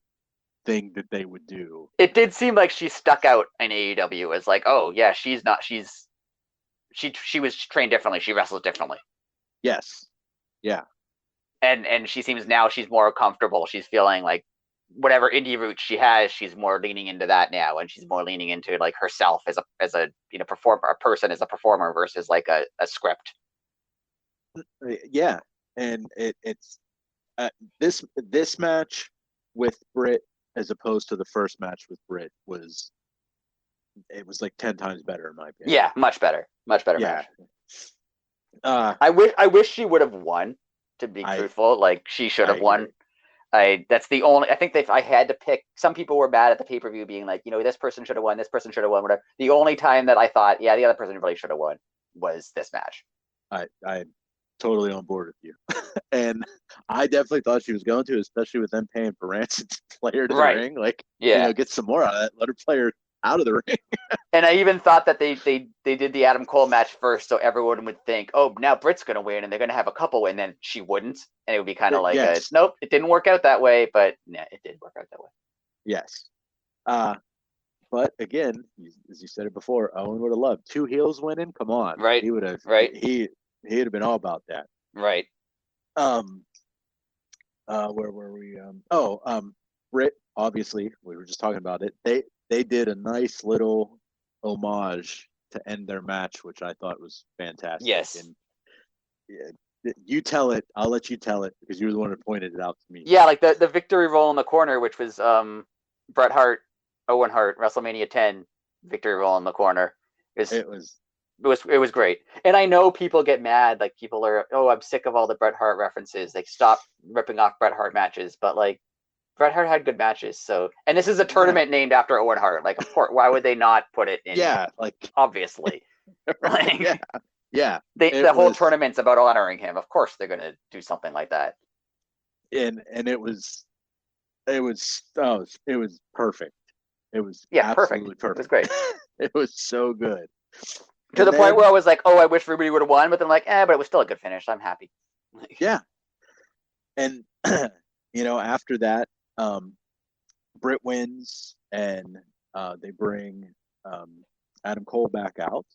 S1: thing that they would do.
S2: It did seem like she stuck out in AEW as like, oh yeah, she was trained differently. She wrestles differently.
S1: Yes. Yeah.
S2: And she seems now she's more comfortable. She's feeling like whatever indie roots she has, she's more leaning into that now, and she's more leaning into like herself as a performer, a person as a performer versus like a script.
S1: Yeah. And it's uh, this match with Britt as opposed to the first match with Britt was, it was like 10 times better in my opinion.
S2: Yeah, much better
S1: Yeah.
S2: match.
S1: Uh
S2: I wish she would have won. To be
S1: I
S2: truthful, like she should
S1: I
S2: have won.
S1: agree.
S2: That's the only. I think if I had to pick, some people were mad at the pay per view, being like, this person should have won, this person should have won, whatever. The only time that I thought, yeah, the other person really should have won, was this match.
S1: I totally on board with you. And I definitely thought she was going to, especially with them paying for Rancid to play her to the
S2: Right.
S1: ring. Like,
S2: Yeah.
S1: get some more out of that. Let her play her out of the ring.
S2: And I even thought that they did the Adam Cole match first, so everyone would think, oh, now Britt's gonna win, and they're gonna have a couple, and then she wouldn't, and it would be kind of like a
S1: Yes.
S2: nope, it didn't work out that way, but yeah, it did work out that way.
S1: Yes. Uh, but again, as you said it before, Owen would have loved two heels winning. Come on,
S2: Right.
S1: he would have.
S2: Right.
S1: He'd have been all about that.
S2: Right.
S1: Um, where were we? Britt. Obviously, we were just talking about it. They did a nice little homage to end their match, which I thought was fantastic.
S2: Yes.
S1: And you tell it. I'll let you tell it because you were the one who pointed it out to me.
S2: Yeah, like the victory roll in the corner, which was Bret Hart, Owen Hart, WrestleMania 10 victory roll in the corner.
S1: It was
S2: It was great. And I know people get mad, like people are, oh, I'm sick of all the Bret Hart references. Like stop ripping off Bret Hart matches, but like Bret Hart had good matches. So, and this is a
S1: yeah,
S2: tournament named after Owen Hart. Like, of course, why would they not put it in?
S1: yeah, like
S2: Obviously,
S1: yeah,
S2: like
S1: yeah.
S2: the
S1: It
S2: whole
S1: was,
S2: tournament's about honoring him. Of course, they're gonna do something like that.
S1: and it was perfect. It was
S2: Yeah, perfect.
S1: absolutely
S2: It was
S1: perfect.
S2: great.
S1: It was so good.
S2: To
S1: And
S2: the point where
S1: then
S2: I was like, oh, I wish Ruby would have won, but then like, but it was still a good finish. I'm happy.
S1: yeah, and after that, um, Britt wins, and they bring Adam Cole back out,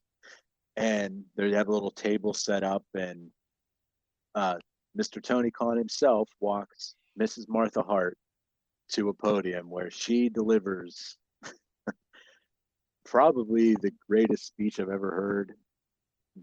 S1: and they have a little table set up, and uh, Mr. Tony Khan himself walks Mrs. Martha Hart to a podium where she delivers probably the greatest speech I've ever heard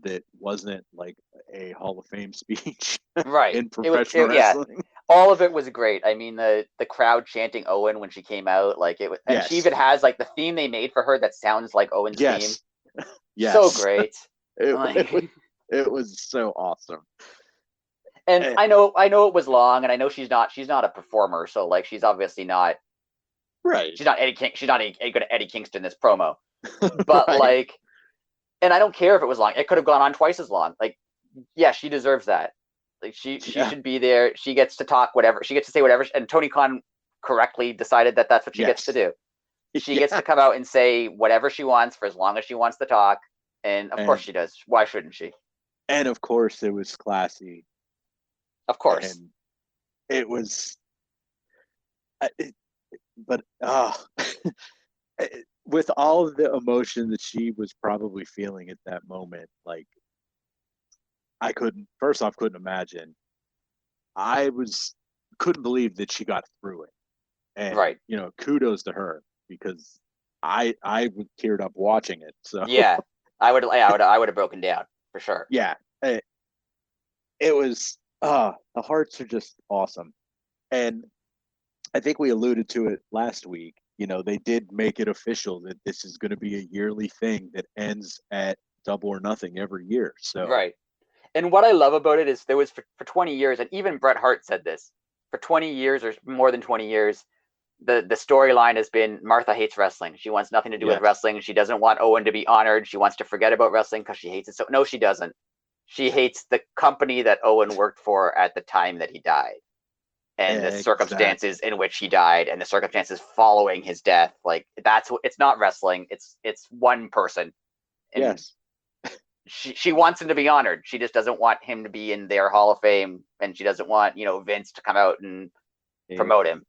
S1: that wasn't like a Hall of Fame speech
S2: Right.
S1: in professional
S2: Yeah.
S1: wrestling.
S2: All of it was great. I mean, the crowd chanting Owen when she came out, like it was, and she
S1: Yes.
S2: even has like the theme they made for her that sounds like Owen's theme.
S1: Yes.
S2: So
S1: Yes.
S2: great.
S1: It was
S2: Like,
S1: it was so awesome.
S2: and
S1: Eh,
S2: I know it was long, and I know she's not a performer, so like she's obviously not
S1: right.
S2: she's not a good Eddie Kingston this promo, but
S1: Right.
S2: like, and I don't care if it was long. It could have gone on twice as long. Like, yeah, she deserves that. Like she
S1: Yeah.
S2: should be there. She gets to talk whatever. She gets to say whatever. And Tony Khan correctly decided that that's what she gets to
S1: Yes.
S2: do. She gets
S1: Yeah.
S2: to come out and say whatever she wants for as long as she wants to talk. And of course
S1: And
S2: she does. Why shouldn't she?
S1: of course it was classy,
S2: Of course.
S1: and it was it, but with all of the emotion that she was probably feeling at that moment, like couldn't imagine. I couldn't believe that she got through it. And,
S2: Right.
S1: Kudos to her, because I teared up watching it. So
S2: Yeah, I would have broken down for sure.
S1: yeah, it was, the Hearts are just awesome. And I think we alluded to it last week. They did make it official that this is going to be a yearly thing that ends at Double or Nothing every year. So
S2: Right. And what I love about it is there was for 20 years, and even Bret Hart said this, for 20 years or more than 20 years, the storyline has been Martha hates wrestling. She wants nothing to do with wrestling. She doesn't want Owen to be honored. She wants to forget about wrestling because she hates it. So no, she doesn't. She hates the company that Owen worked for at the time that he died, and the circumstances in which he died, and the circumstances following his death. Like, that's what, it's not wrestling. It's one person. And
S1: yes,
S2: she wants him to be honored. She just doesn't want him to be in their Hall of Fame, and she doesn't want Vince to come out and promote him.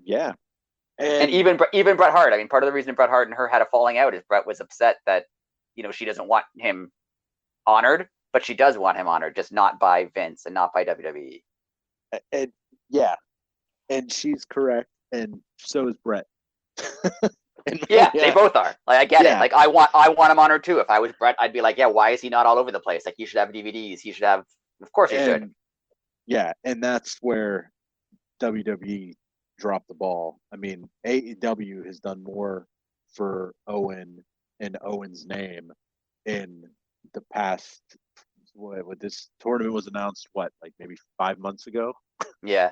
S1: Yeah.
S2: And even Bret Hart. I mean, part of the reason Bret Hart and her had a falling out is Bret was upset that she doesn't want him honored, but she does want him honored, just not by Vince and not by WWE.
S1: And yeah, and she's correct, and so is Bret.
S2: Yeah, they both are. Like, I get it. Like, I want him honored too. If I was Bret, I'd be like, yeah, why is he not all over the place? Like, you should have DVDs. He should have. Of course, he should.
S1: Yeah, and that's where WWE dropped the ball. I mean, AEW has done more for Owen and Owen's name in the past. What this tournament was announced, like maybe 5 months ago?
S2: Yeah.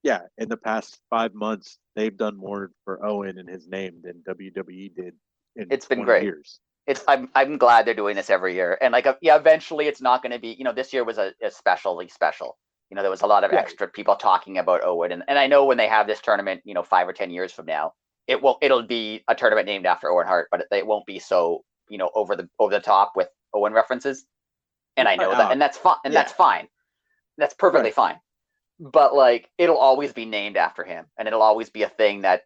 S1: Yeah, in the past 5 months, they've done more for Owen and his name than WWE did in
S2: it's been
S1: 20
S2: great.
S1: years.
S2: I'm glad they're doing this every year, and like, eventually it's not going to be. This year was especially special. There was a lot of extra people talking about Owen, and I know when they have this tournament, 5 or 10 years from now, it'll be a tournament named after Owen Hart, but it won't be so over the top with Owen references. And I know that, and that's fine, and that's fine. That's perfectly fine. But like, it'll always be named after him, and it'll always be a thing that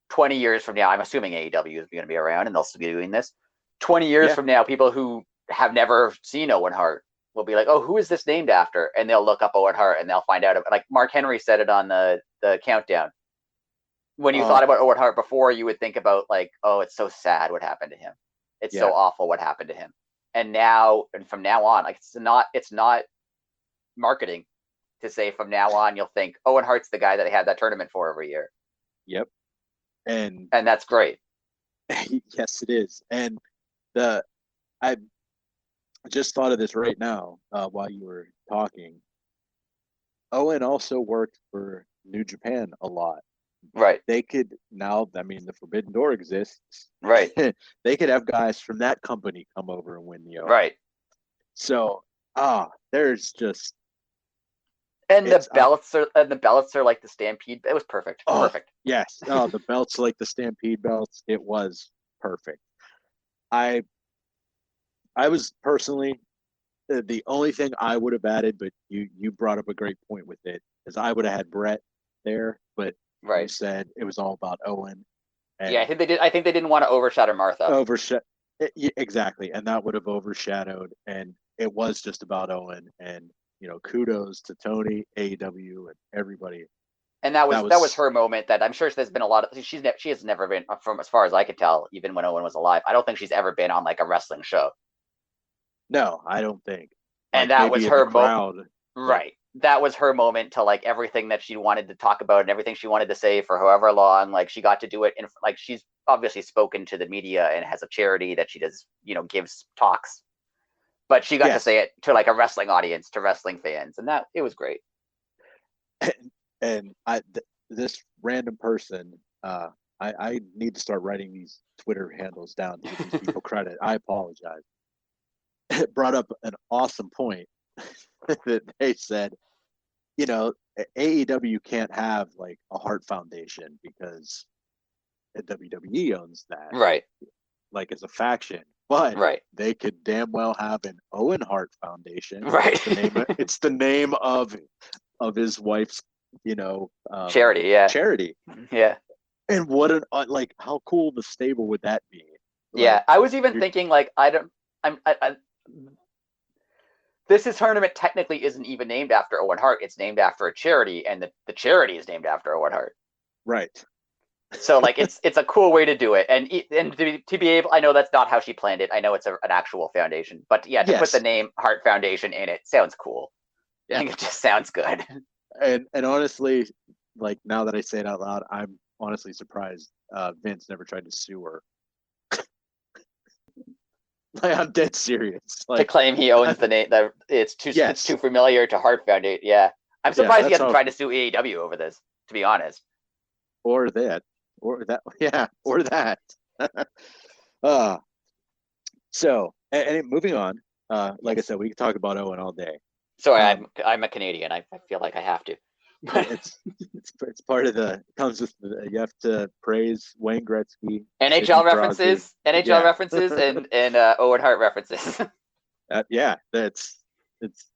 S2: 20 years from now, I'm assuming AEW is going to be around and they'll still be doing this. 20 years from now, people who have never seen Owen Hart will be like, oh, who is this named after? And they'll look up Owen Hart and they'll find out. Like, Mark Henry said it on the countdown. When you thought about Owen Hart before, you would think about like, oh, it's so sad what happened to him. It's so awful what happened to him. And now, and from now on, like, it's not marketing to say from now on you'll think Owen Hart's the guy that they had that tournament for every year.
S1: Yep. And
S2: that's great.
S1: Yes, it is. And I just thought of this right now while you were talking. Owen also worked for New Japan a lot.
S2: Right.
S1: They could now, I mean, the Forbidden Door exists.
S2: Right.
S1: They could have guys from that company come over and win the Owen.
S2: Right.
S1: So, there's just.
S2: And the belts are like the Stampede. It was perfect. Perfect.
S1: Yes. Oh, the belts like the Stampede belts. It was perfect. I was personally, the only thing I would have added, but you brought up a great point with it, is I would have had Bret there, but you said it was all about Owen.
S2: And I think they did. I think they didn't want to overshadow Martha.
S1: Exactly, and that would have overshadowed, and it was just about Owen. And kudos to Tony, AEW, and everybody.
S2: And that was her moment. That I'm sure there's been a lot of. She has never been, from as far as I could tell, even when Owen was alive. I don't think she's ever been on like a wrestling show.
S1: No, I don't think.
S2: And that was her moment. Right. That was her moment to like everything that she wanted to talk about and everything she wanted to say for however long. Like, she got to do it. And like, she's obviously spoken to the media and has a charity that she does, gives talks. But she got to say it to like a wrestling audience, to wrestling fans. And that, it was great.
S1: And this random person, I need to start writing these Twitter handles down to give these people credit. I apologize. It brought up an awesome point that they said, AEW can't have like a Hart Foundation because WWE owns that.
S2: Right.
S1: Like, as a faction. But they could damn well have an Owen Hart Foundation.
S2: Right.
S1: It's the name of his wife's,
S2: charity. Yeah.
S1: Charity.
S2: Yeah.
S1: And what how cool the stable would that be?
S2: Yeah, I was even thinking like, This tournament technically isn't even named after Owen Hart. It's named after a charity, and the charity is named after Owen Hart.
S1: Right.
S2: So like it's a cool way to do it, and to be able, I know that's not how she planned it. I know it's an actual foundation, but yeah, to put the name Hart Foundation in it sounds cool. Yeah. I think it just sounds good.
S1: And honestly, like now that I say it out loud, I'm honestly surprised Vince never tried to sue her. Like, I'm dead serious. Like,
S2: to claim he owns the name, that it's too familiar to Hart Foundation. Yeah, I'm surprised he hasn't tried to sue AEW over this. To be honest,
S1: or that. So, and moving on. Like I said, we can talk about Owen all day.
S2: Sorry, I'm a Canadian. I feel like I have to.
S1: it's part of comes with you have to praise Wayne Gretzky,
S2: NHL references, and Owen Hart references.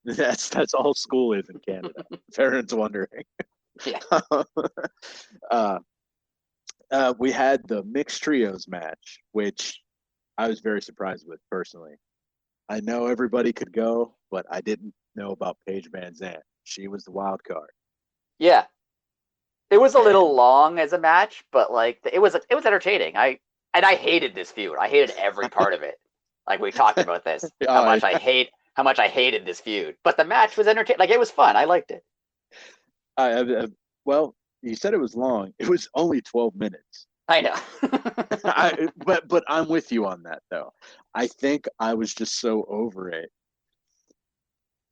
S1: That's all school is in Canada. Parents wondering.
S2: Yeah.
S1: We had the mixed trios match, which I was very surprised with personally. I know everybody could go, but I didn't know about Paige Van Zandt. She was the wild card.
S2: Yeah, it was a little long as a match, but like it was entertaining. I hated this feud. I hated every part of it. Like we talked about this, how much I hated this feud. But the match was entertaining. Like it was fun. I liked it.
S1: Well, you said it was long. It was only 12 minutes.
S2: I know.
S1: But I'm with you on that though. I think I was just so over it.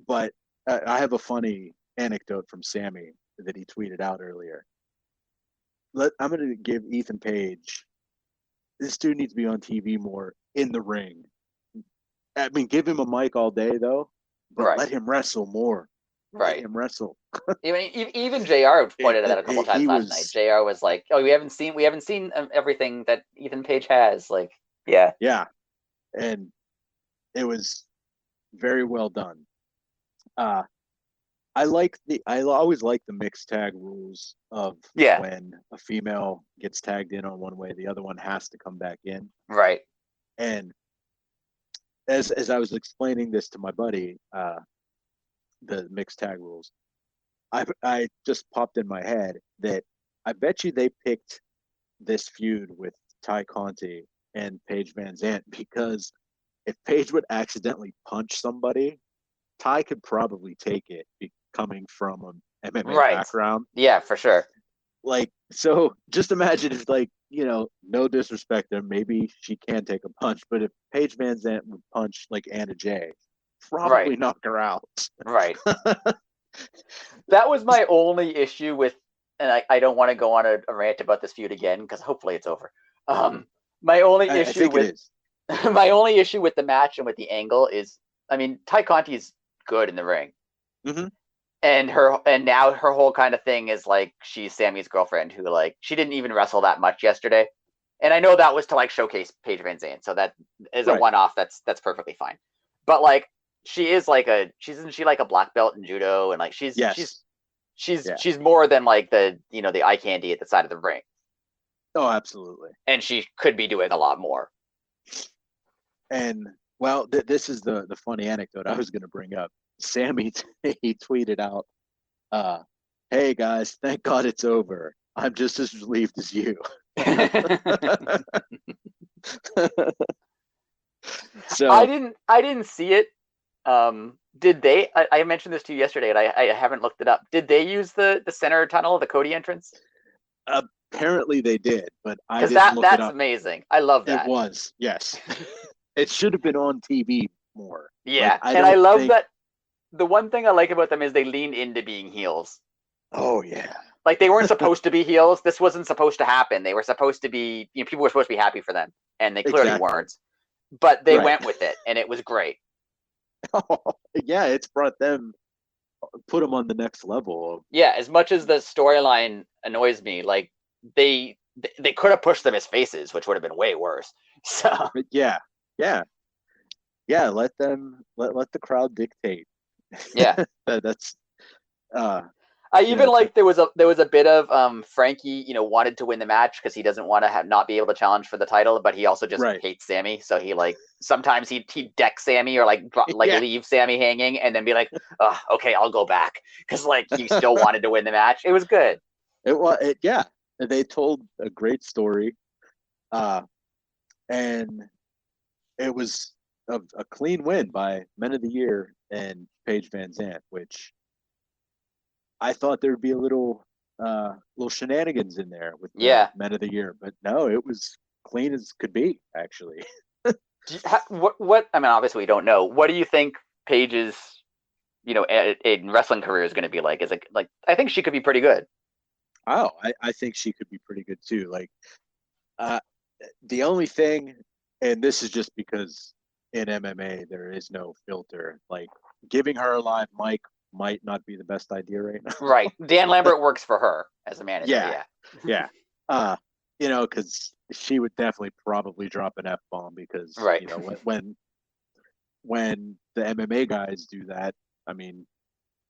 S1: But I have a funny anecdote from Sammy that he tweeted out earlier. I'm going to give Ethan Page. This dude needs to be on TV more in the ring. I mean, give him a mic all day though, but let him wrestle more.
S2: Right.
S1: Let him wrestle.
S2: Even JR pointed at that a couple times last night. JR was like, "Oh, we haven't seen everything that Ethan Page has." Like, yeah,
S1: and it was very well done. I always like the mixed tag rules of when a female gets tagged in on one way, the other one has to come back in.
S2: Right.
S1: And as I was explaining this to my buddy, the mixed tag rules, I just popped in my head that I bet you they picked this feud with Ty Conti and Paige Van Zandt because if Paige would accidentally punch somebody, Ty could probably take it coming from an MMA background.
S2: Yeah, for sure.
S1: Like, so just imagine if, like, no disrespect there, maybe she can take a punch, but if Paige Van Zandt would punch like Anna Jay, probably knock her out.
S2: Right. That was my only issue with, and I don't want to go on a rant about this feud again because hopefully it's over. My only issue with the match and with the angle is, I mean, Ty Conti is good in the ring.
S1: Mm-hmm.
S2: And now her whole kind of thing is like she's Sammy's girlfriend who, like, she didn't even wrestle that much yesterday. And I know that was to like showcase Paige Van Zandt, so that is a one-off. That's perfectly fine. But like she is like isn't she like a black belt in judo, and like she's more than like the the eye candy at the side of the ring.
S1: Oh, absolutely.
S2: And she could be doing a lot more.
S1: And well, this is the funny anecdote I was going to bring up. Sammy, he tweeted out, "Hey guys, thank God it's over. I'm just as relieved as you." So
S2: I didn't see it. Did they? I mentioned this to you yesterday, and I haven't looked it up. Did they use the center tunnel, the Cody entrance?
S1: Apparently they did, but I didn't look it up.
S2: Because that's amazing. I love that.
S1: It was, yes. It should have been on TV more.
S2: Yeah, like, I love that. The one thing I like about them is they lean into being heels.
S1: Oh yeah.
S2: Like they weren't supposed to be heels. This wasn't supposed to happen. They were supposed to be, people were supposed to be happy for them, and they clearly weren't. But they went with it, and it was great.
S1: Oh, yeah, it's brought them, put them on the next level.
S2: Yeah, as much as the storyline annoys me, like they could have pushed them as faces, which would have been way worse. So
S1: yeah. Let them let the crowd dictate.
S2: Yeah,
S1: that's.
S2: I even like there was a bit of Frankie, wanted to win the match because he doesn't want to not be able to challenge for the title, but he also just
S1: right.
S2: hates Sammy. So he sometimes he'd deck Sammy or
S1: Yeah.
S2: leave Sammy hanging and then be like, oh, okay, I'll go back because he still wanted to win the match. It was good.
S1: Yeah. They told a great story, and it was a clean win by Men of the Year and Paige Van Zant, which I thought there'd be a little shenanigans in there with the
S2: Yeah.
S1: Men of the Year, but no, it was clean as could be, actually.
S2: What? I mean, obviously we don't know. What do you think Paige's in wrestling career is going to be like? Is it like I think she could be pretty good.
S1: Oh, I think she could be pretty good too. Like, uh, the only thing, and this is just because in MMA there is no filter. Like, giving her a live mic might not be the best idea right now.
S2: Right. Dan Lambert works for her as a manager.
S1: Yeah,
S2: Yeah.
S1: yeah. Because she would definitely probably drop an F bomb because
S2: Right.
S1: when the MMA guys do that, I mean,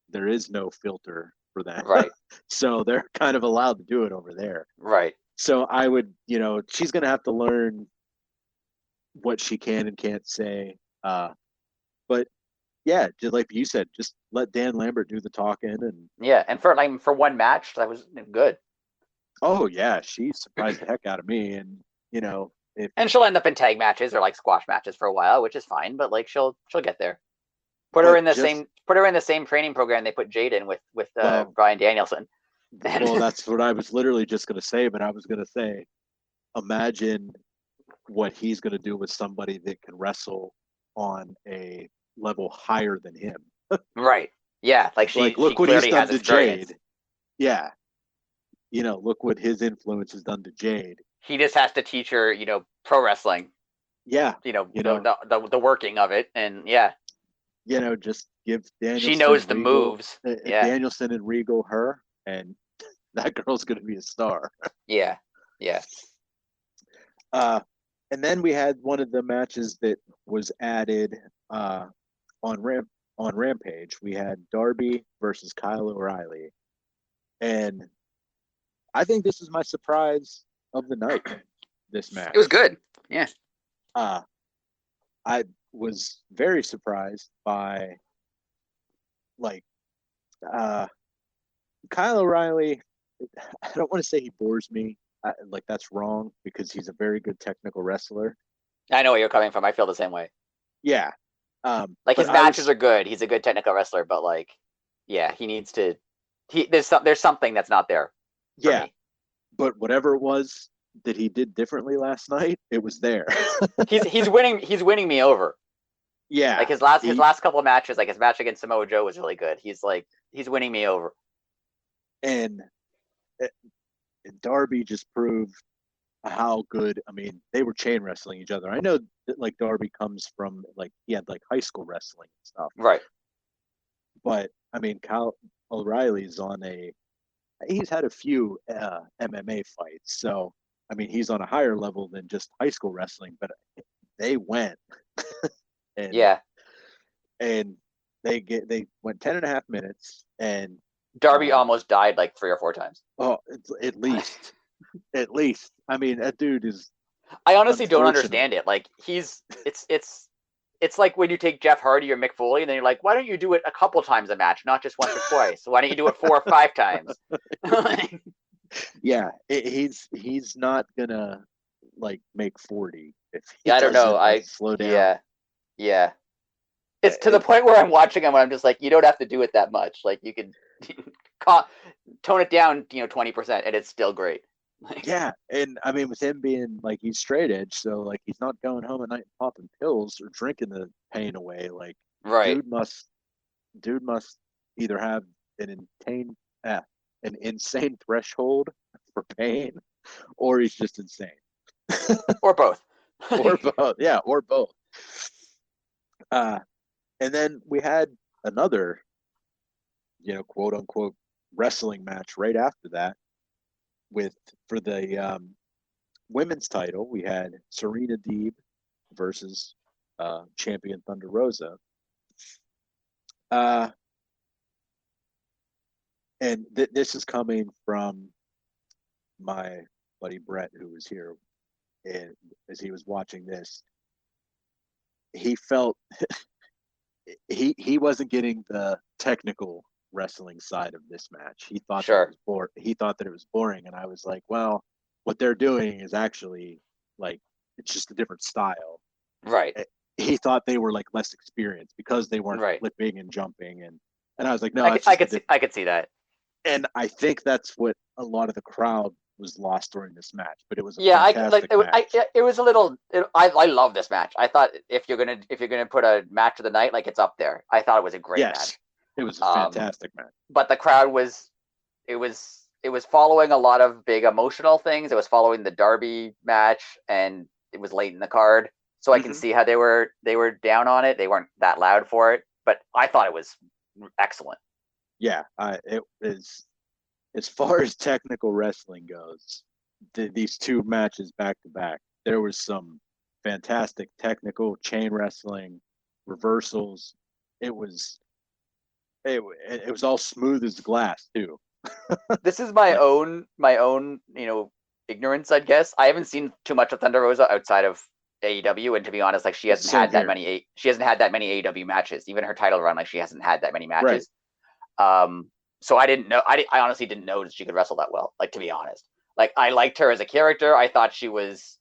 S1: there is no filter for that.
S2: Right.
S1: So they're kind of allowed to do it over there.
S2: Right.
S1: So I would, she's going to have to learn what she can and can't say. But yeah, just like you said, just let Dan Lambert do the talking. And
S2: Yeah, and for one match, that was good.
S1: oh yeah, she surprised the heck out of me. And if
S2: And she'll end up in tag matches or squash matches for a while, which is fine. But she'll get there. Put her
S1: but
S2: in the
S1: just
S2: same training program they put Jade in with
S1: well,
S2: Bryan Danielson.
S1: that's what I was literally just going to say. But I was going to say, imagine what he's going to do with somebody that can wrestle on a level higher than him.
S2: Right. Yeah, she
S1: Look what he's
S2: clearly
S1: done
S2: has
S1: to
S2: experience.
S1: Jade. Yeah, look what his influence has done to Jade.
S2: He just has to teach her, pro wrestling.
S1: Yeah,
S2: The working of it, and yeah,
S1: just give
S2: she
S1: Danielson,
S2: knows the
S1: Regal,
S2: moves. Yeah.
S1: Danielson and Regal her, and that girl's going to be a star.
S2: Yeah. Yeah.
S1: And then we had one of the matches that was added on Rampage. We had Darby versus Kyle O'Reilly, and I think this is my surprise of the night. This match.
S2: It was good. Yeah.
S1: I was very surprised by Kyle O'Reilly. I don't want to say he bores me. That's wrong because he's a very good technical wrestler.
S2: I know where you're coming from. I feel the same way.
S1: Yeah.
S2: His matches are good. He's a good technical wrestler, but yeah, he needs to. There's something that's not there.
S1: Yeah. Me. But whatever it was that he did differently last night, it was there.
S2: he's winning. He's winning me over.
S1: Yeah.
S2: His last couple of matches, his match against Samoa Joe was really good. He's winning me over.
S1: And Darby just proved how good. I mean, they were chain wrestling each other. I know that Darby comes from he had high school wrestling and stuff.
S2: Right.
S1: But I mean, Kyle O'Reilly's he's had a few MMA fights. So I mean, he's on a higher level than just high school wrestling, but they went and
S2: yeah.
S1: And they went 10.5 minutes, and
S2: Darby almost died 3 or 4 times.
S1: Oh, at least. At least. I mean, that dude is.
S2: I honestly don't understand it. It's like when you take Jeff Hardy or Mick Foley, and then you're like, why don't you do it a couple times a match, not just once or twice? Why don't you do it 4 or 5 times?
S1: Yeah, he's not gonna make 40 if he
S2: I don't know.
S1: slow down.
S2: Yeah. It's to the point where I'm watching him and I'm just like, you don't have to do it that much. You can tone it down, 20%, and it's still great.
S1: Yeah, and I mean, with him being he's straight edge, so he's not going home at night and popping pills or drinking the pain away.
S2: Right.
S1: Dude must either have an insane threshold for pain, or he's just insane,
S2: or both.
S1: Or both. Yeah, or both. And then we had another, quote unquote wrestling match right after that. For the women's title, we had Serena Deeb versus champion Thunder Rosa. and this is coming from my buddy Brett, who was here, and as he was watching this, he felt he wasn't getting the technical wrestling side of this match. He thought that it
S2: Sure.
S1: was He thought that it was boring, and I was like, well, what they're doing is actually like it's just a different style.
S2: Right.
S1: He thought they were like less experienced because they weren't
S2: Right.
S1: flipping and jumping, and I was like, no,
S2: I,
S1: it's
S2: I
S1: just
S2: could see I could see that.
S1: and I think that's what a lot of the crowd was lost during this match. But it was a
S2: Yeah,
S1: fantastic match.
S2: it was a little. I love this match. I thought if you're gonna put a match of the night, like it's up there. I thought it was a great match.
S1: Yes, it was a
S2: Um,
S1: fantastic match.
S2: but the crowd was it was following a lot of big emotional things. It was following the Darby match, and it was late in the card, so I can see how they were down on it. They weren't that loud for it, but I thought it was excellent.
S1: Yeah, it is as far as technical wrestling goes. These two matches back to back, there was some fantastic technical chain wrestling, reversals. It was it was all smooth as glass too.
S2: This is
S1: Like
S2: my own ignorance, I guess. I haven't seen too much of Thunder Rosa outside of AEW, and to be honest, like
S1: same here.
S2: she hasn't had that many AEW matches. Even her title run, like she hasn't had that many
S1: Right.
S2: matches. So I didn't know. I honestly didn't know that she could wrestle that well. Like, to be honest, like I liked her as a character. I thought she was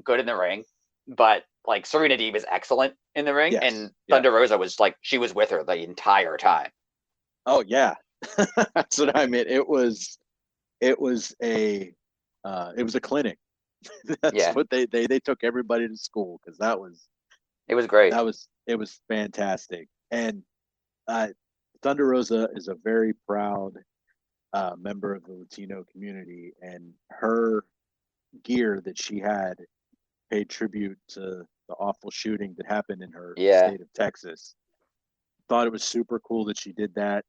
S2: good in the ring, but like Serena Deeb is excellent in the ring,
S1: Yes.
S2: and
S1: Yeah.
S2: Thunder Rosa was like she was with her the entire time.
S1: Oh yeah, that's what I mean. It was a clinic. That's
S2: Yeah,
S1: what they took everybody to school because
S2: it was great.
S1: it was fantastic. And uh, Thunder Rosa is a very proud member of the Latino community, and her gear that she had paid tribute to the awful shooting that happened in her
S2: Yeah,
S1: state of Texas. Thought it was super cool that she did that,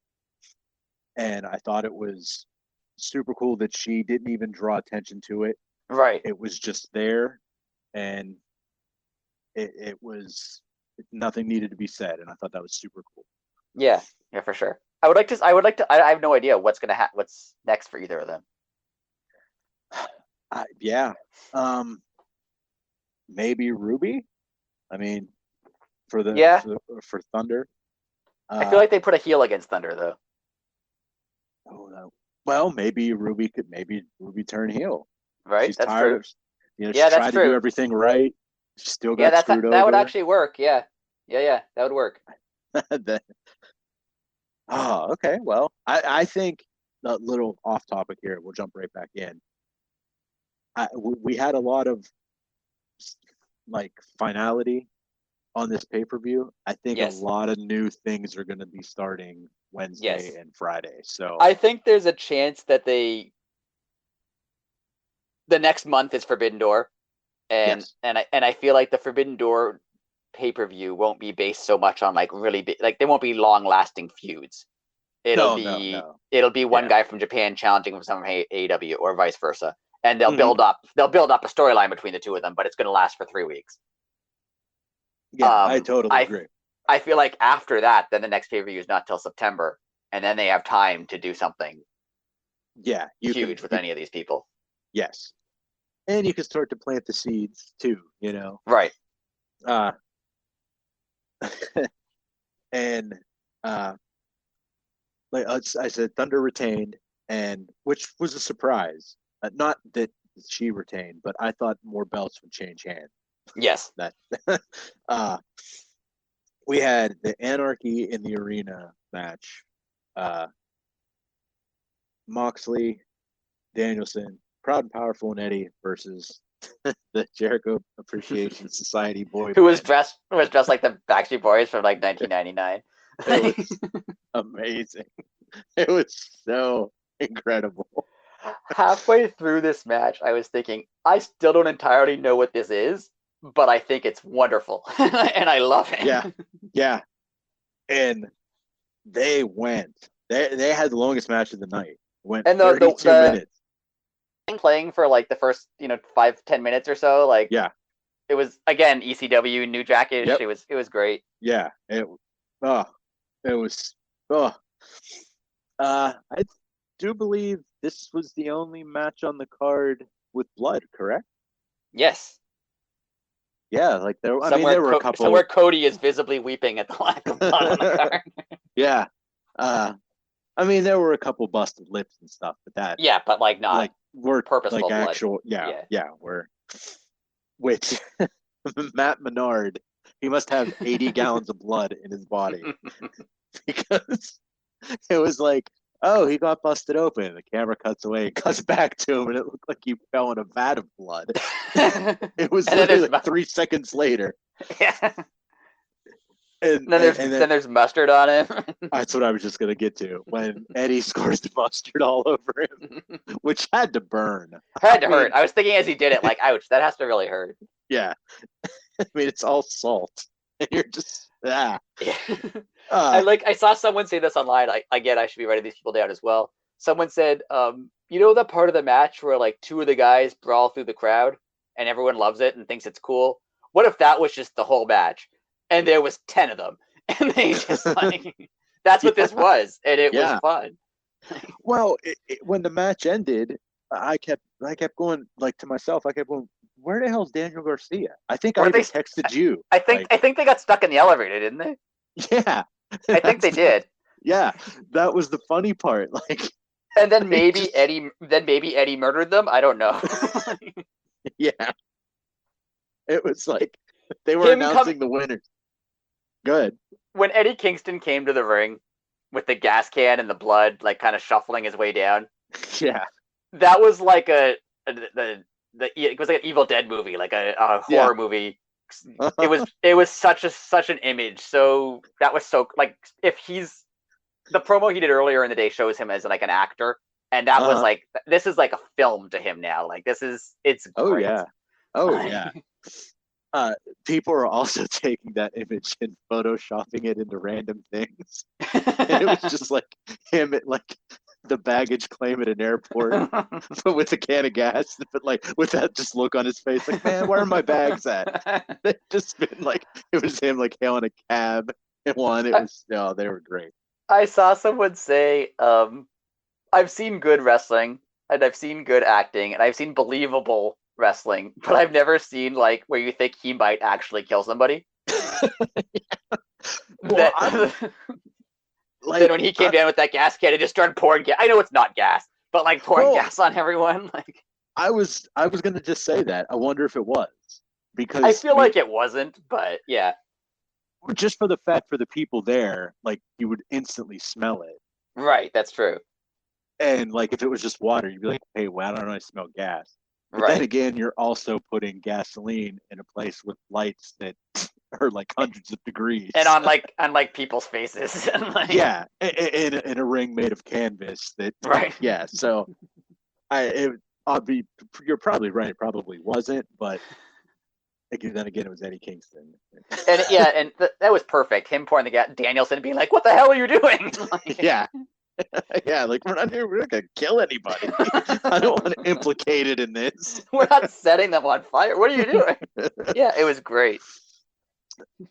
S1: and I thought it was super cool that she didn't even draw attention to it.
S2: right.
S1: It was just there, and it was nothing needed to be said, and I thought that was super cool.
S2: Yeah, yeah, for sure. I would like to. I would like to. I have no idea what's next for either of them.
S1: Yeah, maybe Ruby. I mean,
S2: Yeah,
S1: for Thunder.
S2: I feel like they put a heel against Thunder though.
S1: Oh no. Well, maybe Ruby turn heel.
S2: Right,
S1: She's
S2: that's
S1: tired
S2: true.
S1: of, she
S2: Yeah, that's
S1: tried to do
S2: true.
S1: everything right. She still
S2: Yeah,
S1: got screwed
S2: that would
S1: over.
S2: actually work. Yeah, yeah, that would work.
S1: Oh, okay. Well, I think a little off topic here. We'll jump right back in. We had a lot of like finality on this pay per view. I think a
S2: Yes,
S1: lot of new things are going to be starting
S2: yes.
S1: Wednesday and Friday. So
S2: I think there's a chance that the next month is Forbidden Door, and
S1: yes,
S2: I feel like the Forbidden Door pay per view won't be based so much on like really big, like they won't be long lasting feuds.
S1: no.
S2: It'll be one
S1: Yeah.
S2: guy from Japan challenging from some AEW or vice versa, and they'll
S1: Mm-hmm.
S2: build up a storyline between the two of them, but it's going to last for 3 weeks.
S1: Yeah, I totally agree.
S2: I feel like after that, then the next pay per view is not till September, and then they have time to do something
S1: Yeah,
S2: huge with any of these people.
S1: Yes, and you can start to plant the seeds too. You know.
S2: Right.
S1: Uh, and like I said, Thunder retained, and which was a surprise. Not that she retained, but I thought more belts would change hands.
S2: Yes.
S1: That we had the Anarchy in the Arena match. Moxley, Danielson, Proud and Powerful, and Eddie versus the Jericho Appreciation Society boy
S2: Who
S1: band.
S2: was dressed like the Backstreet Boys from like 1999.
S1: It was amazing. It was so incredible.
S2: Halfway through this match, I was thinking, I still don't entirely know what this is, but I think it's wonderful, and I love it.
S1: Yeah, and they went. They had the longest match of the night. Went
S2: And
S1: 32 minutes.
S2: Playing for like the first 5-10 minutes or so, like
S1: Yeah,
S2: it was again ECW New Jack-ish.
S1: Yep.
S2: It was great.
S1: Yeah, it was. Oh, I do believe this was the only match on the card with blood, correct?
S2: Yes.
S1: Yeah, like there. I mean,
S2: Somewhere,
S1: there were a couple.
S2: somewhere Cody is visibly weeping at the lack of blood on the card.
S1: Yeah. I mean, there were a couple busted lips and stuff, but that.
S2: Yeah, but like not
S1: like we're
S2: purposeful
S1: like
S2: blood.
S1: actual. Yeah. We're which Matt Menard. He must have 80 gallons of blood in his body because it was like, oh, he got busted open. The camera cuts away, it cuts back to him, and it looked like he fell in a vat of blood. It was literally like 3 seconds later.
S2: Yeah.
S1: And
S2: then there's mustard on him.
S1: That's what I was just gonna get to. When Eddie scores the mustard all over him, which had to burn.
S2: Had to hurt. I was thinking as he did it, like, ouch, that has to really hurt.
S1: Yeah. I mean, it's all salt. And you're just,
S2: Yeah. I saw someone say this online. Again, I should be writing these people down as well. Someone said, you know the part of the match where like 2 of the guys brawl through the crowd and everyone loves it and thinks it's cool? What if that was just the whole match? And there was 10 of them. And they just like, that's what this was. And it was fun.
S1: Well, when the match ended, I kept going like to myself, I kept going, where the hell's Daniel Garcia? I think I even texted you.
S2: I think they got stuck in the elevator, didn't they?
S1: Yeah.
S2: I think they did.
S1: Yeah. That was the funny part. Like,
S2: and then maybe Eddie murdered them. I don't know.
S1: Yeah. It was like they were announcing the winners. Good.
S2: When Eddie Kingston came to the ring with the gas can and the blood, like kind of shuffling his way down.
S1: Yeah.
S2: That was like it was like an Evil Dead movie, like a horror movie. It was such an image. So that was so like if he's the promo he did earlier in the day shows him as like an actor, and that was like this is like a film to him now. Like it's great.
S1: Yeah. People are also taking that image and photoshopping it into random things. And it was just like him at like the baggage claim at an airport, but with a can of gas, but like with that just look on his face, like, man, where are my bags at? They just been like it was him like hailing a cab and one. It was they were great.
S2: I saw someone say, I've seen good wrestling and I've seen good acting and I've seen believable wrestling, but I've never seen like where you think he might actually kill somebody. Well, then when he came down with that gas can, it just started pouring gas. I know it's not gas, but like pouring gas on everyone. Like
S1: I was gonna just say that. I wonder if it was because
S2: I feel like it wasn't, but yeah.
S1: Just for the fact for the people there, like you would instantly smell it.
S2: Right, that's true.
S1: And like if it was just water, you'd be like, hey, why don't I smell gas? But then again, you're also putting gasoline in a place with lights that are like hundreds of degrees,
S2: and on like people's faces. Like...
S1: Yeah, in a ring made of canvas. That Yeah, so you're probably right. It probably wasn't, but then again, it was Eddie Kingston.
S2: And that was perfect. Him pouring the gas, Danielson being like, "What the hell are you doing?" Like,
S1: yeah. Yeah, like we're not gonna kill anybody. I don't want to implicate it in this.
S2: We're not setting them on fire. What are you doing? Yeah, it was great.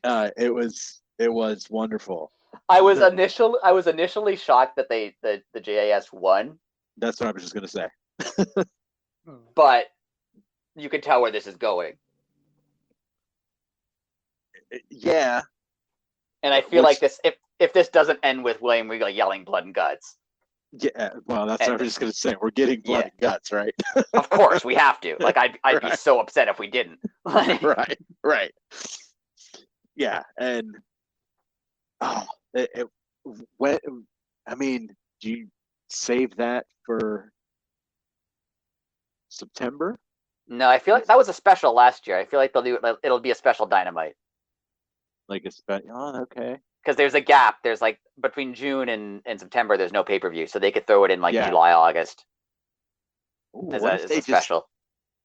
S1: It was wonderful.
S2: I was initially shocked that the JAS won.
S1: That's what I was just gonna say.
S2: But you can tell where this is going.
S1: Yeah.
S2: And I feel like this if this doesn't end with William Regal yelling blood and guts.
S1: Yeah, well, that's what I was just gonna say. We're getting blood and guts, right?
S2: Of course, we have to. Like, I'd be so upset if we didn't.
S1: Right. Yeah, and I mean, do you save that for September?
S2: No, I feel like that was a special last year. I feel like they'll do it. It'll be a special Dynamite.
S1: Like a special. Oh, okay.
S2: Because there's a gap. There's like between June and September, there's no pay-per-view, so they could throw it in like July, August. As a special.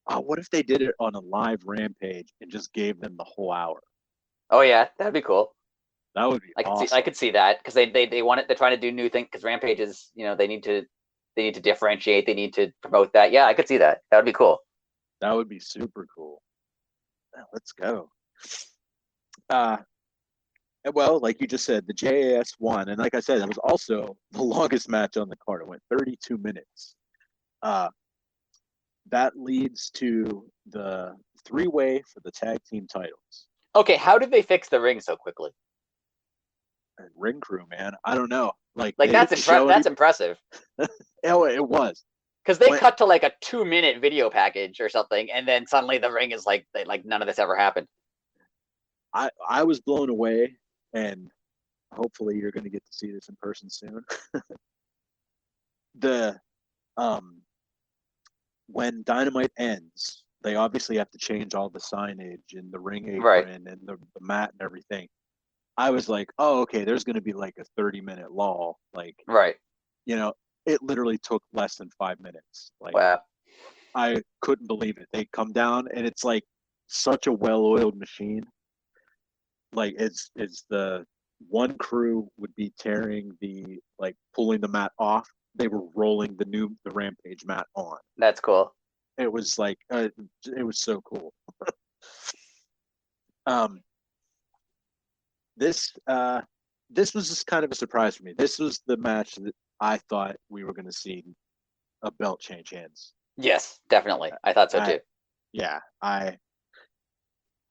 S1: What if they did it on a live Rampage and just gave them the whole hour?
S2: Oh yeah, that'd be cool.
S1: That would be awesome.
S2: I could see that because they want it. They're trying to do new things because Rampage is, they need to differentiate. They need to promote that. Yeah, I could see that. That would be cool.
S1: That would be super cool. Let's go. Well, like you just said, the JAS won, and like I said, it was also the longest match on the card. It went 32 minutes. Uh, that leads to the three-way for the tag team titles.
S2: Okay, how did they fix the ring so quickly?
S1: And ring crew, man, I don't know. Like
S2: Like
S1: they
S2: that's
S1: didn't show
S2: that's impressive.
S1: Oh, it was.
S2: Because they
S1: When
S2: cut to like a 2-minute video package or something, and then suddenly the ring is like none of this ever happened.
S1: I was blown away, and hopefully you're going to get to see this in person soon. the um when Dynamite ends, they obviously have to change all the signage and the ring
S2: Right.
S1: apron and the mat and everything. I was like, oh, okay, there's going to be like a 30-minute lull. Like,
S2: Right.
S1: you know, it literally took less than 5 minutes. Like,
S2: Wow.
S1: I couldn't believe it. They come down and it's like such a well-oiled machine. Like, it's the one crew would be tearing the like pulling the mat off. They were rolling the Rampage mat on.
S2: That's cool.
S1: It was like it was so cool. um, this this was just kind of a surprise for me. This was the match that I thought we were going to see a belt change hands.
S2: Yes, definitely. I thought so too.
S1: Yeah, I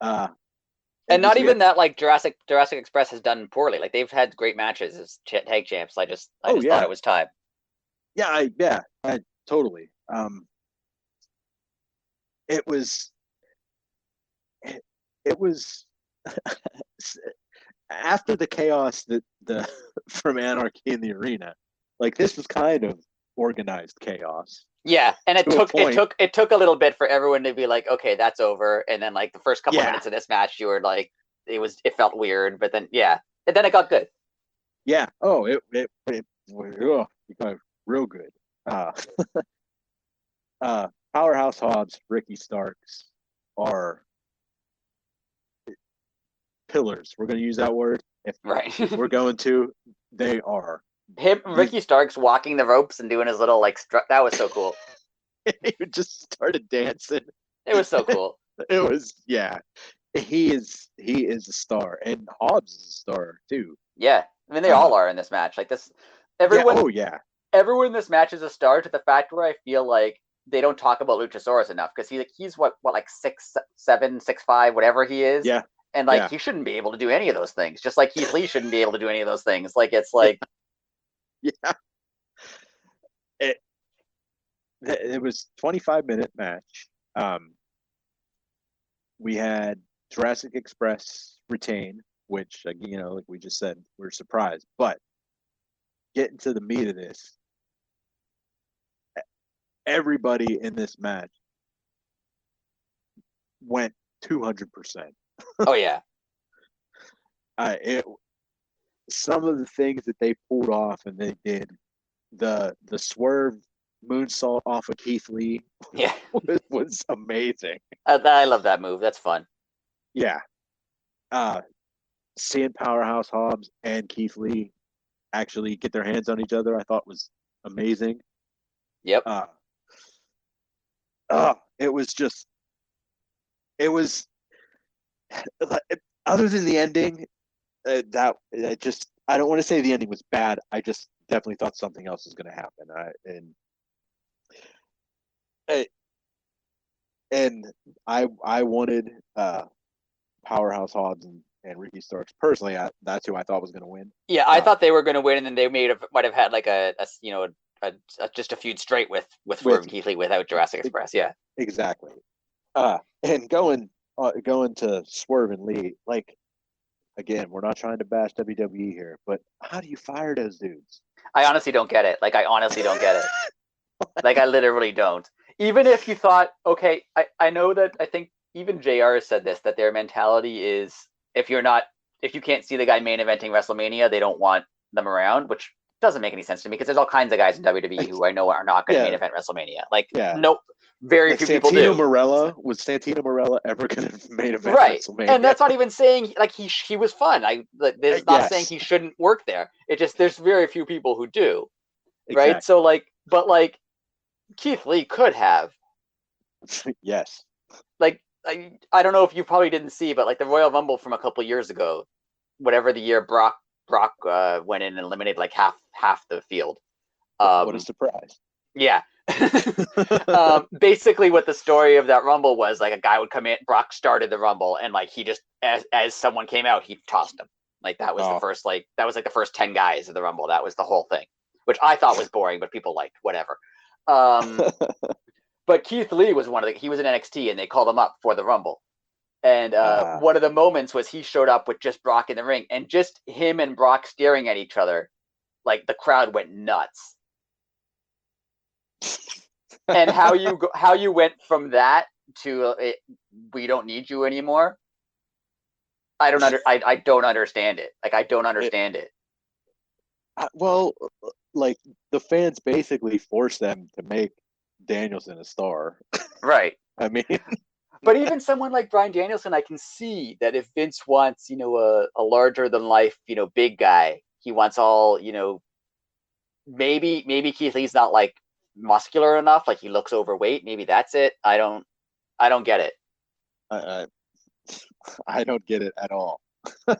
S2: And not even that like Jurassic Express has done poorly. Like they've had great matches as tag champs. I just thought it was time.
S1: Yeah, I totally. It was it was after the chaos that the from Anarchy in the Arena. Like this was kind of organized chaos.
S2: Yeah, and it took a little bit for everyone to be like, okay, that's over. And then like the first couple of minutes of this match, you were like, it felt weird, but then and then it got good.
S1: Yeah. Oh, it got real good. Powerhouse Hobbs, Ricky Starks are pillars. We're going to use that word. If we're going to, they are.
S2: Ricky Starks walking the ropes and doing his little like that was so cool.
S1: He just started dancing.
S2: It was so cool.
S1: It was He is a star, and Hobbs is a star too.
S2: Yeah, I mean they all are in this match. Like this, everyone.
S1: Yeah. Oh yeah.
S2: Everyone in this match is a star to the fact where I feel like they don't talk about Luchasaurus enough because he's what like 6'7", 6'5", whatever he is.
S1: Yeah.
S2: And like he shouldn't be able to do any of those things. Just like Keith Lee shouldn't be able to do any of those things. Like it's like
S1: yeah. It was 25-minute match. We had Jurassic Express retain, which like we just said, we're surprised. But getting to the meat of this, everybody in this match went 200%.
S2: Oh yeah.
S1: Some of the things that they pulled off and they did, the swerve moonsault off of Keith Lee, was amazing.
S2: I love that move. That's fun.
S1: Yeah. Seeing Powerhouse Hobbs and Keith Lee actually get their hands on each other, I thought was amazing.
S2: Yep.
S1: It was just, it was, other than the ending, I don't want to say the ending was bad. I just definitely thought something else was going to happen. I wanted Powerhouse Hobbs and Ricky Starks personally. That's who I thought was going to win.
S2: Yeah, I thought they were going to win, and then they might have had like a just a feud straight with Swerve and Keith Lee without Jurassic Express. Yeah,
S1: exactly. And going to Swerve and Lee, like, again, we're not trying to bash WWE here, but how do you fire those dudes?
S2: I honestly don't get it. Like, I honestly don't get it. Like, I literally don't. Even if you thought, okay, I know that I think even JR said this, that their mentality is if you can't see the guy main eventing WrestleMania, they don't want them around, which doesn't make any sense to me because there's all kinds of guys in WWE who I know are not going to main event WrestleMania. Like, no, very few people do.
S1: Was Santino Marella ever going to main event WrestleMania?
S2: And that's not even saying like he was fun. This is not saying he shouldn't work there. It just there's very few people who do, right? Exactly. So like, but like Keith Lee could have.
S1: Yes.
S2: Like I don't know if you probably didn't see, but like the Royal Rumble from a couple years ago, whatever the year Brock went in and eliminated like half the field.
S1: What a surprise!
S2: Yeah. Basically what the story of that Rumble was, like a guy would come in, Brock started the Rumble, and like he just as someone came out, he tossed him. Like that was the first the first 10 guys of the Rumble. That was the whole thing, which I thought was boring, but people liked, whatever. But Keith Lee was he was in NXT and they called him up for the Rumble. And one of the moments was he showed up with just Brock in the ring, and just him and Brock staring at each other, like the crowd went nuts. And how you went from that to we don't need you anymore. I don't understand it. Like I don't understand it.
S1: Well, like the fans basically forced them to make Danielson a star.
S2: Right.
S1: I mean,
S2: but even someone like Bryan Danielson, I can see that if Vince wants, a larger than life, big guy, he wants all, maybe Keith Lee's not like muscular enough, like he looks overweight, maybe that's it. I don't get it.
S1: I don't get it at all.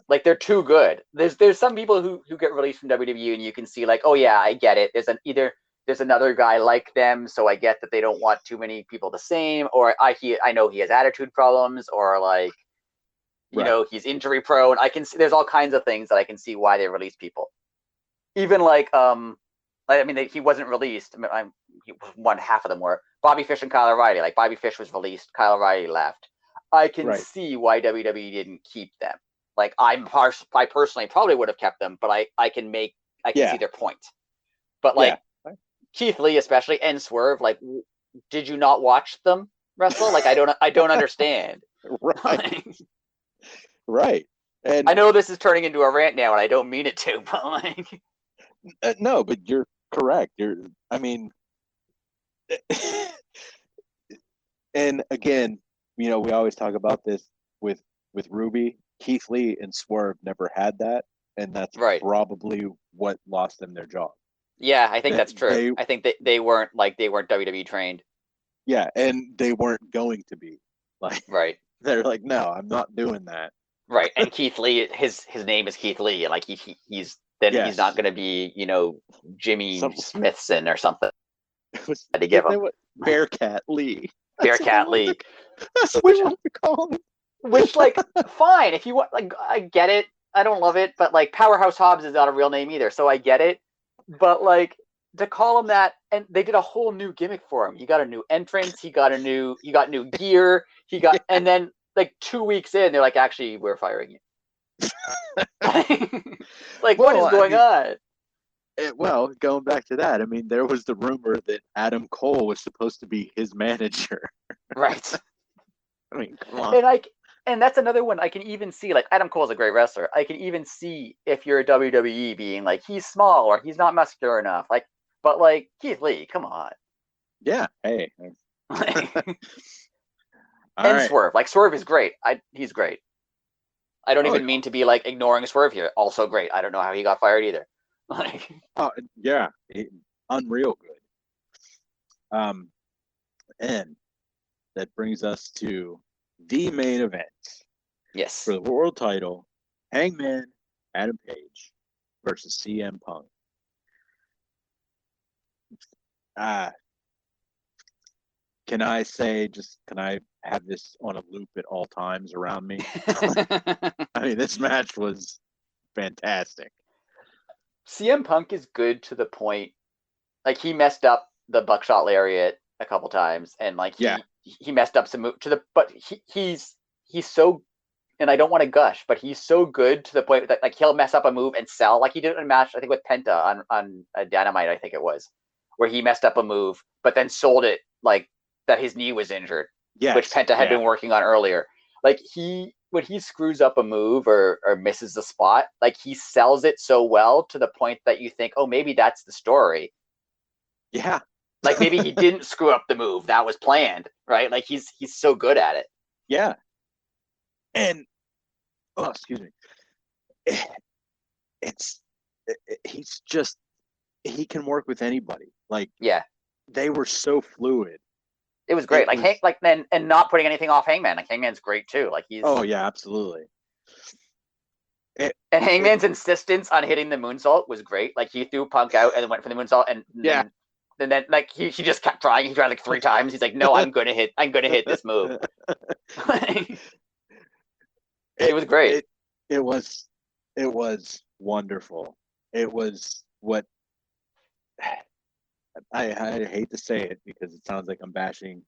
S2: Like they're too good. There's some people who get released from WWE and you can see like, oh yeah, I get it. There's another guy like them, so I get that they don't want too many people the same, or I know he has attitude problems, or like he's injury prone. I can see there's all kinds of things that I can see why they release people. Even like he wasn't released. One half of them were Bobby Fish and Kyle O'Reilly. Like Bobby Fish was released, Kyle O'Reilly left. I can see why WWE didn't keep them. Like I personally probably would have kept them, but I can see their point. But like Keith Lee especially and Swerve, like did you not watch them wrestle? Like I don't understand.
S1: Right. And
S2: I know this is turning into a rant now, and I don't mean it to, but like
S1: no, but you're correct. And again, we always talk about this with Ruby. Keith Lee and Swerve never had that, and that's probably what lost them their job.
S2: Yeah, I think that's true. I think that they weren't WWE trained.
S1: Yeah, and they weren't going to be. Like they're like, no, I'm not doing that.
S2: Right, and Keith Lee, his name is Keith Lee, and like he's not going to be Jimmy Smithson or something. Had to give him
S1: Bearcat Lee.
S2: Bearcat Lee.
S1: That's what I want to call him.
S2: Which like fine if you want, like I get it. I don't love it, but like Powerhouse Hobbs is not a real name either, so I get it. But like to call him that, and they did a whole new gimmick for him. He got a new entrance. He got new gear. And then like 2 weeks in, they're like, actually, we're firing you. Like, what is going on?
S1: Well, going back to that, there was the rumor that Adam Cole was supposed to be his manager.
S2: Right.
S1: Come on.
S2: And that's another one I can even see. Like Adam Cole's a great wrestler. I can even see if you're a WWE being like, he's small or he's not muscular enough. Like, but like Keith Lee, come on.
S1: Yeah. Hey.
S2: And Swerve. Like Swerve is great. He's great. I don't even mean to be like ignoring Swerve here. Also great. I don't know how he got fired either. Like,
S1: yeah, unreal good. And that brings us to the main event.
S2: Yes.
S1: For the world title, Hangman Adam Page versus CM Punk. Can I have this on a loop at all times around me? This match was fantastic.
S2: CM Punk is good to the point, like he messed up the buckshot lariat a couple times, and like he messed up some move but he's so, and I don't want to gush, but he's so good to the point that like he'll mess up a move and sell, like he did in a match I think with Penta on Dynamite, I think it was, where he messed up a move but then sold it like that his knee was injured, which Penta had been working on earlier. Like when he screws up a move or misses a spot, like he sells it so well to the point that you think, oh, maybe that's the story.
S1: Yeah.
S2: Like maybe he didn't screw up the move. That was planned, right? Like he's so good at it.
S1: Yeah. And excuse me. He can work with anybody. Like they were so fluid.
S2: It was great. And not putting anything off Hangman. Like Hangman's great too. Like he's.
S1: Oh yeah, absolutely.
S2: And Hangman's insistence on hitting the moonsault was great. Like he threw Punk out and then went for the moonsault, and then like he just kept trying. He tried like 3 times. He's like, no, I'm gonna hit this move. It was great.
S1: It was wonderful. It was what I hate to say it because it sounds like I'm bashing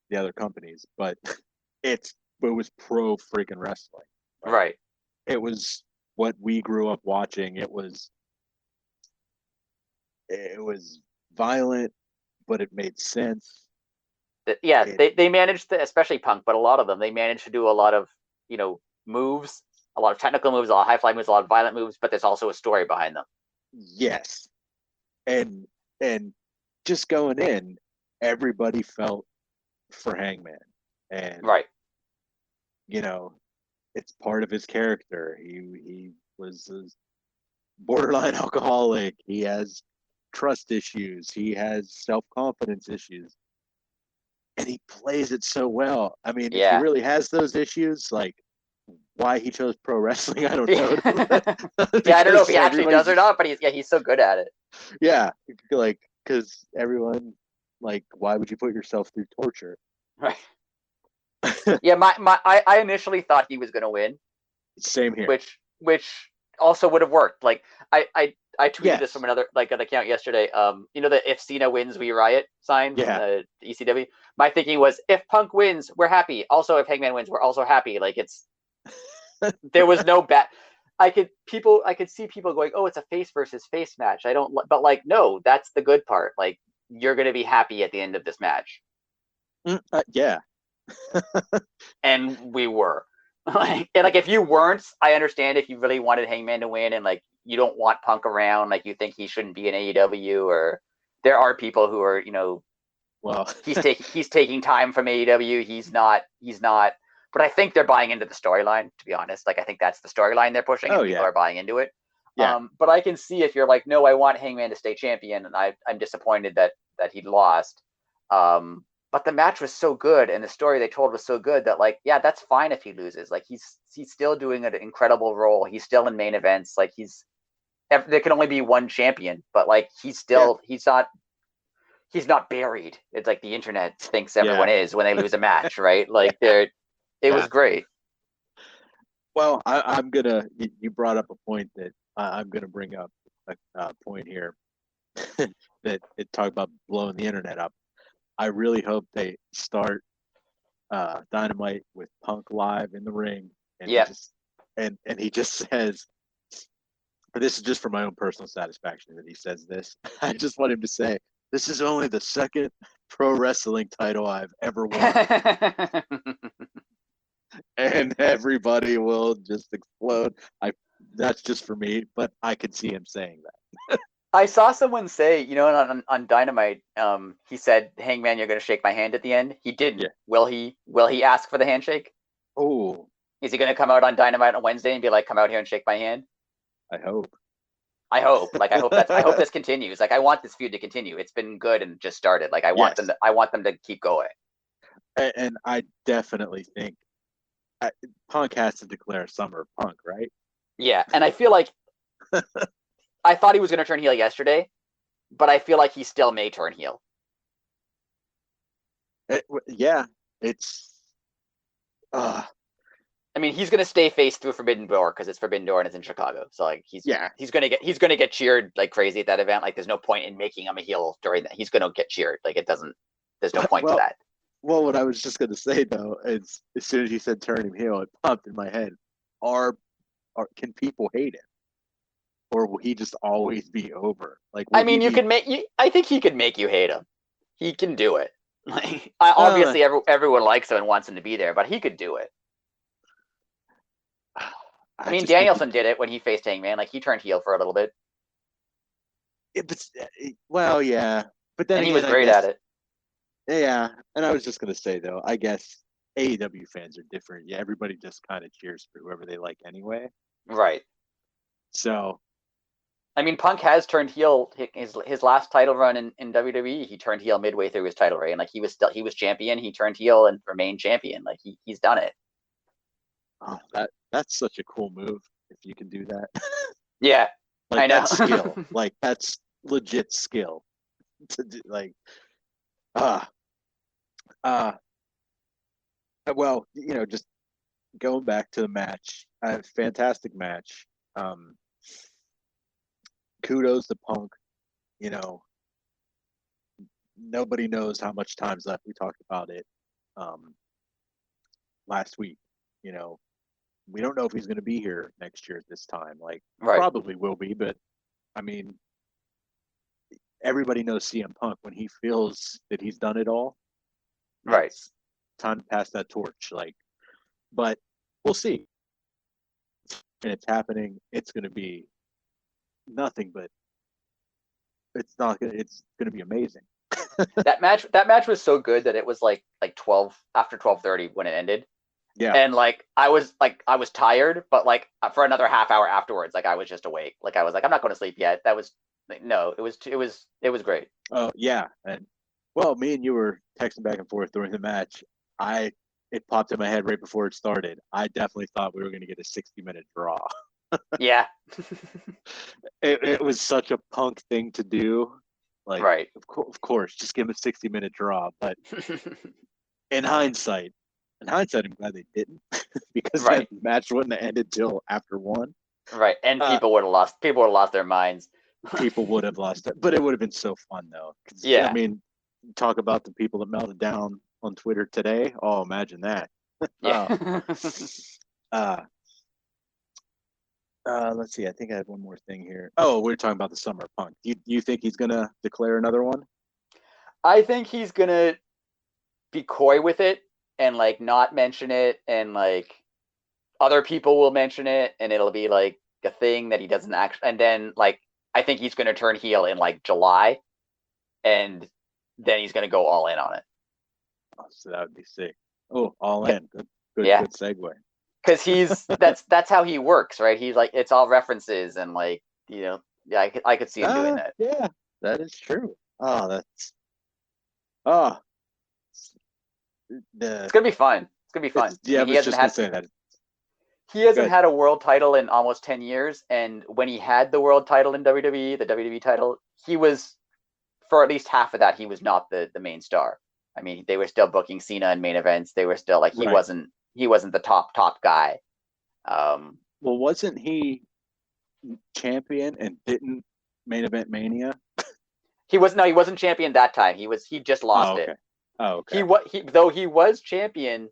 S1: the other companies, but it was pro freaking wrestling.
S2: Right.
S1: It was what we grew up watching. It was violent, but it made sense.
S2: Yeah, they managed to, especially Punk, but a lot of them, they managed to do a lot of, moves, a lot of technical moves, a lot of high fly moves, a lot of violent moves, but there's also a story behind them.
S1: Yes. And just going in, everybody felt for Hangman. And
S2: right.
S1: It's part of his character. He was a borderline alcoholic. He has trust issues. He has self-confidence issues. And he plays it so well. I mean, if he really has those issues, like why he chose pro wrestling, I don't know.
S2: Yeah, I don't know if he actually does or not, but he's so good at it.
S1: Yeah, like because everyone, like, why would you put yourself through torture?
S2: Right. Yeah, I initially thought he was going to win.
S1: Same here.
S2: Which also would have worked. Like I tweeted this from another an account yesterday. The if Cena wins we riot sign from the ECW. My thinking was if Punk wins we're happy. Also if Hangman wins we're also happy. Like it's there was no bet. I could see people going, oh, it's a face versus face match. But like no, that's the good part. Like you're gonna be happy at the end of this match.
S1: Yeah.
S2: And we were. And like if you weren't, I understand if you really wanted Hangman to win and like you don't want Punk around, like you think he shouldn't be in AEW, or there are people who are,
S1: well,
S2: he's taking time from AEW. He's not. But I think they're buying into the storyline. To be honest, like I think that's the storyline they're pushing, and people are buying into it.
S1: Yeah.
S2: But I can see if you're like, no, I want Hangman to stay champion, and I'm disappointed that he lost. But the match was so good, and the story they told was so good that, like, yeah, that's fine if he loses. Like, he's still doing an incredible role. He's still in main events. Like, there can only be one champion, but like, he's not buried. It's like the internet thinks everyone is when they lose a match, right? Like, it was great.
S1: Well, you brought up a point that I'm gonna bring up a point here that it talked about blowing the internet up. I really hope they start Dynamite with Punk live in the ring, and he just says, "This is just for my own personal satisfaction." That he says this. I just want him to say, "This is only the second pro wrestling title I've ever won," and everybody will just explode. That's just for me, but I could see him saying that.
S2: I saw someone say, on Dynamite, he said, "Hangman, you're going to shake my hand at the end." He didn't. Yeah. Will he ask for the handshake?
S1: Oh.
S2: Is he going to come out on Dynamite on Wednesday and be like, "Come out here and shake my hand"?
S1: I hope.
S2: Like, I hope this continues. Like, I want this feud to continue. It's been good and just started. Like, I want them to keep going.
S1: And I definitely think Punk has to declare Summer of Punk, right?
S2: Yeah, and I feel like I thought he was going to turn heel yesterday, but I feel like he still may turn heel.
S1: It's.
S2: I mean, he's going to stay face through Forbidden Door because it's Forbidden Door and it's in Chicago. So like he's going to get cheered like crazy at that event. Like there's no point in making him a heel during that. He's going to get cheered. Like there's no point to that.
S1: Well, what I was just going to say though is as soon as you said turn him heel, it popped in my head. Can people hate him? Or will he just always be over? Like,
S2: I mean, I think he could make you hate him. He can do it. Like, obviously, everyone likes him and wants him to be there, but he could do it. I mean, Danielson did it when he faced Hangman. Like, he turned heel for a little bit.
S1: Well, yeah, but then
S2: he was great at it.
S1: Yeah, and I was just gonna say though, I guess AEW fans are different. Yeah, everybody just kind of cheers for whoever they like anyway.
S2: Right.
S1: So.
S2: I mean, Punk has turned heel. His last title run in WWE, he turned heel midway through his title reign. Like he was champion. He turned heel and remained champion. Like he's done it.
S1: Oh, that's such a cool move. if you can do that.
S2: Yeah,
S1: Like
S2: I know.
S1: that's skill. Like that's legit skill. To do like well, just going back to the match, fantastic match. Kudos to Punk. You know, nobody knows how much time's left. We talked about it last week. You know, we don't know if he's going to be here next year at this time. Like,
S2: Right.
S1: probably will be, but I mean, everybody knows CM Punk when he feels that he's done it all.
S2: Right.
S1: It's time to pass that torch. Like, but we'll see. And it's happening. It's going to be nothing but it's not gonna it's gonna be amazing.
S2: That match was so good that it was like 12 after 12:30 when it ended.
S1: Yeah.
S2: And like I was tired, but like for another half hour afterwards, like I was just awake. Like I was like, I'm not going to sleep yet. That was no, it was great.
S1: Oh yeah. And well, me and you were texting back and forth during the match. It popped in my head right before it started. I definitely thought we were gonna get a 60-minute draw.
S2: Yeah.
S1: It was such a Punk thing to do. Like,
S2: right.
S1: Of course, just give him a 60-minute draw. But in hindsight, I'm glad they didn't because
S2: right.
S1: that match wouldn't have ended till after 1.
S2: Right, and people would have lost their minds.
S1: People would have lost it, but it would have been so fun though.
S2: Yeah.
S1: I mean, talk about the people that melted down on Twitter today. Oh, imagine that.
S2: Yeah.
S1: Let's see. I think I have one more thing here. Oh, we're talking about the Summer of Punk. You think he's gonna declare another one?
S2: I think he's gonna be coy with it and like not mention it, and like other people will mention it, and it'll be like a thing that he doesn't actually. And then like I think he's gonna turn heel in like July, and then he's gonna go all in on it.
S1: Oh, so that would be sick. Oh, all in. Good segue.
S2: Because that's how he works, right? He's like, it's all references, and like, yeah, I could see him doing that.
S1: Yeah, that is true. It's
S2: gonna be fun. It's gonna be fun.
S1: Yeah, I was just gonna say that.
S2: He hasn't had a world title in almost 10 years, and when he had the world title in WWE, the WWE title, he was, for at least half of that, he was not the main star. I mean, they were still booking Cena in main events. They were still like, he wasn't the top guy.
S1: Well, wasn't he champion and didn't main event Mania?
S2: He wasn't champion that time. He just lost it.
S1: Oh, okay.
S2: He was champion,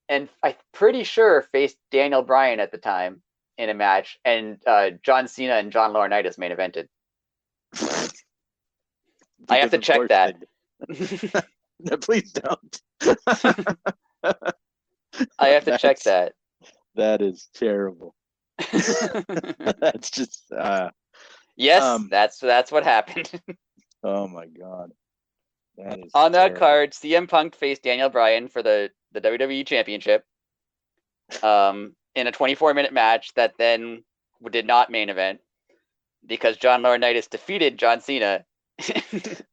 S2: and I'm pretty sure faced Daniel Bryan at the time in a match, and John Cena and John Laurinaitis main evented. I have to check that.
S1: No, please don't.
S2: I have to check that.
S1: That is terrible. That's just
S2: yes, that's what happened.
S1: Oh my god. That is
S2: on that card. CM Punk faced Daniel Bryan for the WWE Championship in a 24-minute match that then did not main event because John Laurinaitis defeated John Cena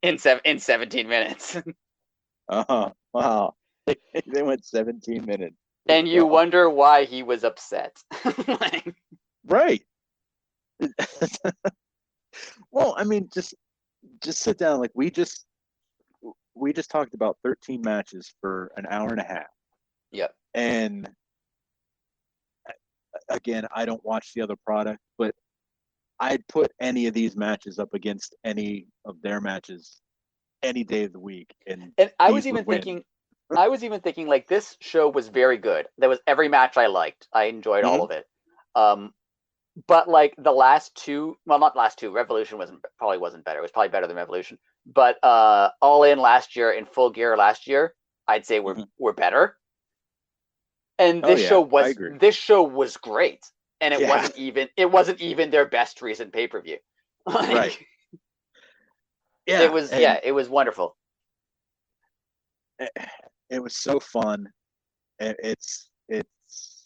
S2: in 17 minutes.
S1: Wow. They went 17 minutes.
S2: And you wonder why he was upset.
S1: Right. Well, I mean, just sit down. Like we just talked about 13 matches for an hour and a half.
S2: Yep.
S1: And again, I don't watch the other product, but I'd put any of these matches up against any of their matches any day of the week. And
S2: I was even thinking like this show was very good. There was every match I liked. I enjoyed all of it. But like the last two, well, not last two, Revolution probably wasn't better. It was probably better than Revolution. But All In last year and Full Gear last year, I'd say were better. And this show was great. And it wasn't even their best recent pay-per-view.
S1: Right.
S2: Yeah. It was wonderful.
S1: It was so fun. It's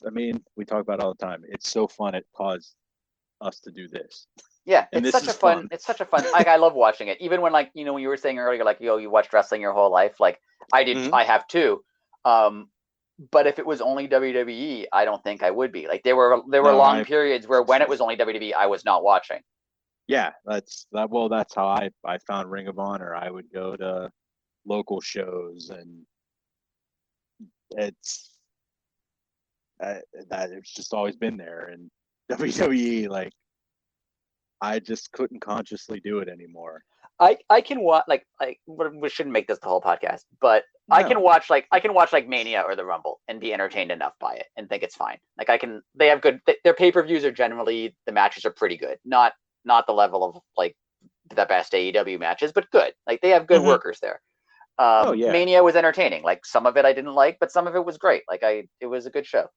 S1: I mean, we talk about it all the time. It's so fun it caused us to do this.
S2: Yeah, it's such a fun. It's such a fun. Like I love watching it. Even when like when you were saying earlier, like you watched wrestling your whole life. Like I did. I have too. But if it was only WWE, I don't think I would be. Like there were
S1: No,
S2: long periods where when it was only WWE, I was not watching.
S1: Yeah, that's that. Well, that's how I found Ring of Honor. I would go to local shows, and it's that it's just always been there. And WWE, like, I just couldn't consciously do it anymore.
S2: I can watch we shouldn't make this the whole podcast, but I can
S1: No.
S2: watch like Mania or the Rumble and be entertained enough by it and think it's fine. Like they have good, their pay-per-views are generally, the matches are pretty good. Not the level of like the best AEW matches, but good. Like they have good
S1: Mhm.
S2: workers there.
S1: Oh yeah.
S2: Mania was entertaining. Like some of it I didn't like, but some of it was great. It was a good show.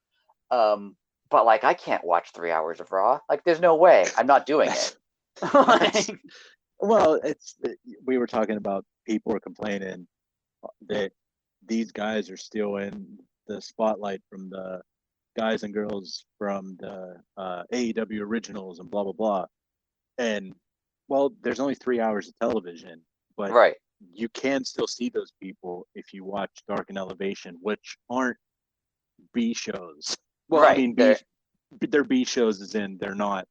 S2: But like I can't watch 3 hours of Raw. Like there's no way. I'm not doing it.
S1: That's well, we were talking about people are complaining that these guys are still in the spotlight from the guys and girls from the AEW originals and blah blah blah. And well, there's only 3 hours of television, but
S2: Right.
S1: you can still see those people if you watch Dark and Elevation, which aren't B shows. Well,
S2: Right.
S1: I mean, they're B shows as in they're not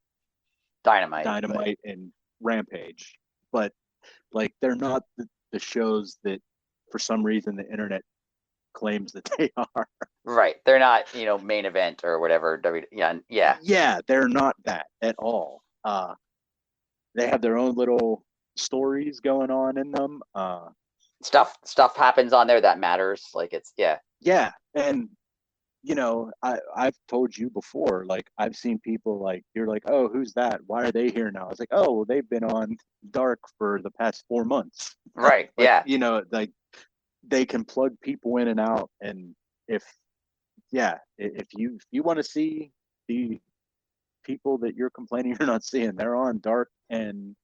S1: Dynamite and Rampage, but like they're not the shows that for some reason the internet claims that they are.
S2: Right. They're not, main event or whatever. Yeah.
S1: Yeah, they're not that at all. They have their own little stories going on in them.
S2: Stuff happens on there that matters. Like it's
S1: Yeah, and I've told you before, like I've seen people like you're like, oh, who's that? Why are they here now? I was like, oh, well, they've been on Dark for the past 4 months.
S2: Right.
S1: Like,
S2: Yeah.
S1: Like they can plug people in and out, and if you want to see the people that you're complaining you're not seeing, they're on Dark and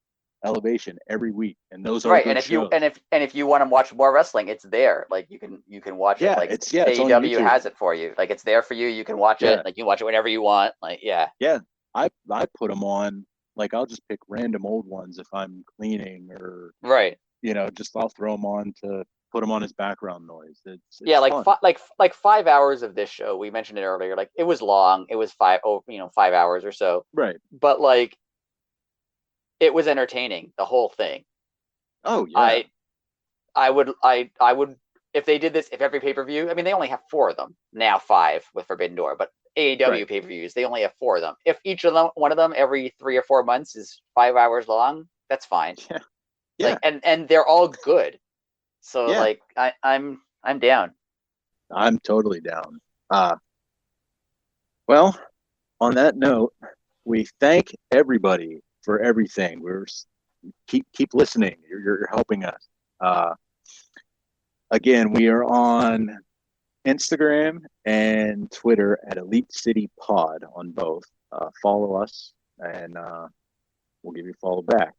S1: Elevation every week, and those are
S2: Right.
S1: good
S2: And
S1: shows.
S2: if you want to watch more wrestling, it's there. Like you can watch it. Like
S1: it's on
S2: AEW
S1: YouTube.
S2: has it for you. Like it's there for you. You can watch it. Like you watch it whenever you want. Like
S1: yeah. I put them on. Like I'll just pick random old ones if I'm cleaning or
S2: right.
S1: Just I'll throw them on to put them on as background noise. It's
S2: like
S1: fun.
S2: like 5 hours of this show. We mentioned it earlier. Like it was long. It was 5 hours or so.
S1: Right.
S2: But like it was entertaining, the whole thing.
S1: Oh yeah.
S2: I would if they did this, if every pay-per-view, I mean they only have 4 of them now, 5 with Forbidden Door, but AEW pay-per-views they only have 4 of them. If each of them, one of them every 3 or 4 months is 5 hours long, that's fine.
S1: Yeah.
S2: Like and they're all good. So
S1: yeah.
S2: like I'm down.
S1: I'm totally down. Well, on that note, we thank everybody for everything. We're keep listening. You're helping us. Again, we are on Instagram and Twitter at Elite City Pod on both. Follow us, and we'll give you a follow back.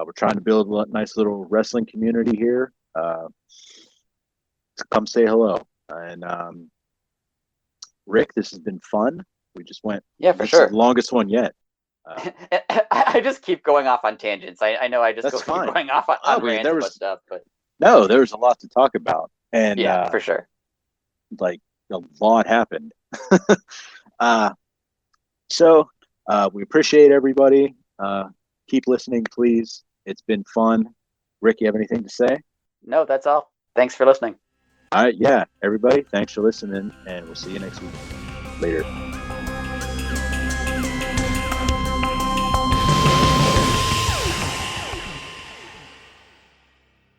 S1: We're trying to build a nice little wrestling community here. Come say hello. And Rick, this has been fun. We just went.
S2: Yeah, for sure.
S1: The longest one yet.
S2: I just keep going off on tangents. I know I just keep going off on rants about stuff, but
S1: no, there was a lot to talk about, and
S2: yeah, for sure.
S1: Like a lot happened. So we appreciate everybody. Keep listening, please. It's been fun. Rick, you have anything to say?
S2: No, that's all. Thanks for listening.
S1: All right, yeah, everybody, thanks for listening, and we'll see you next week. Later.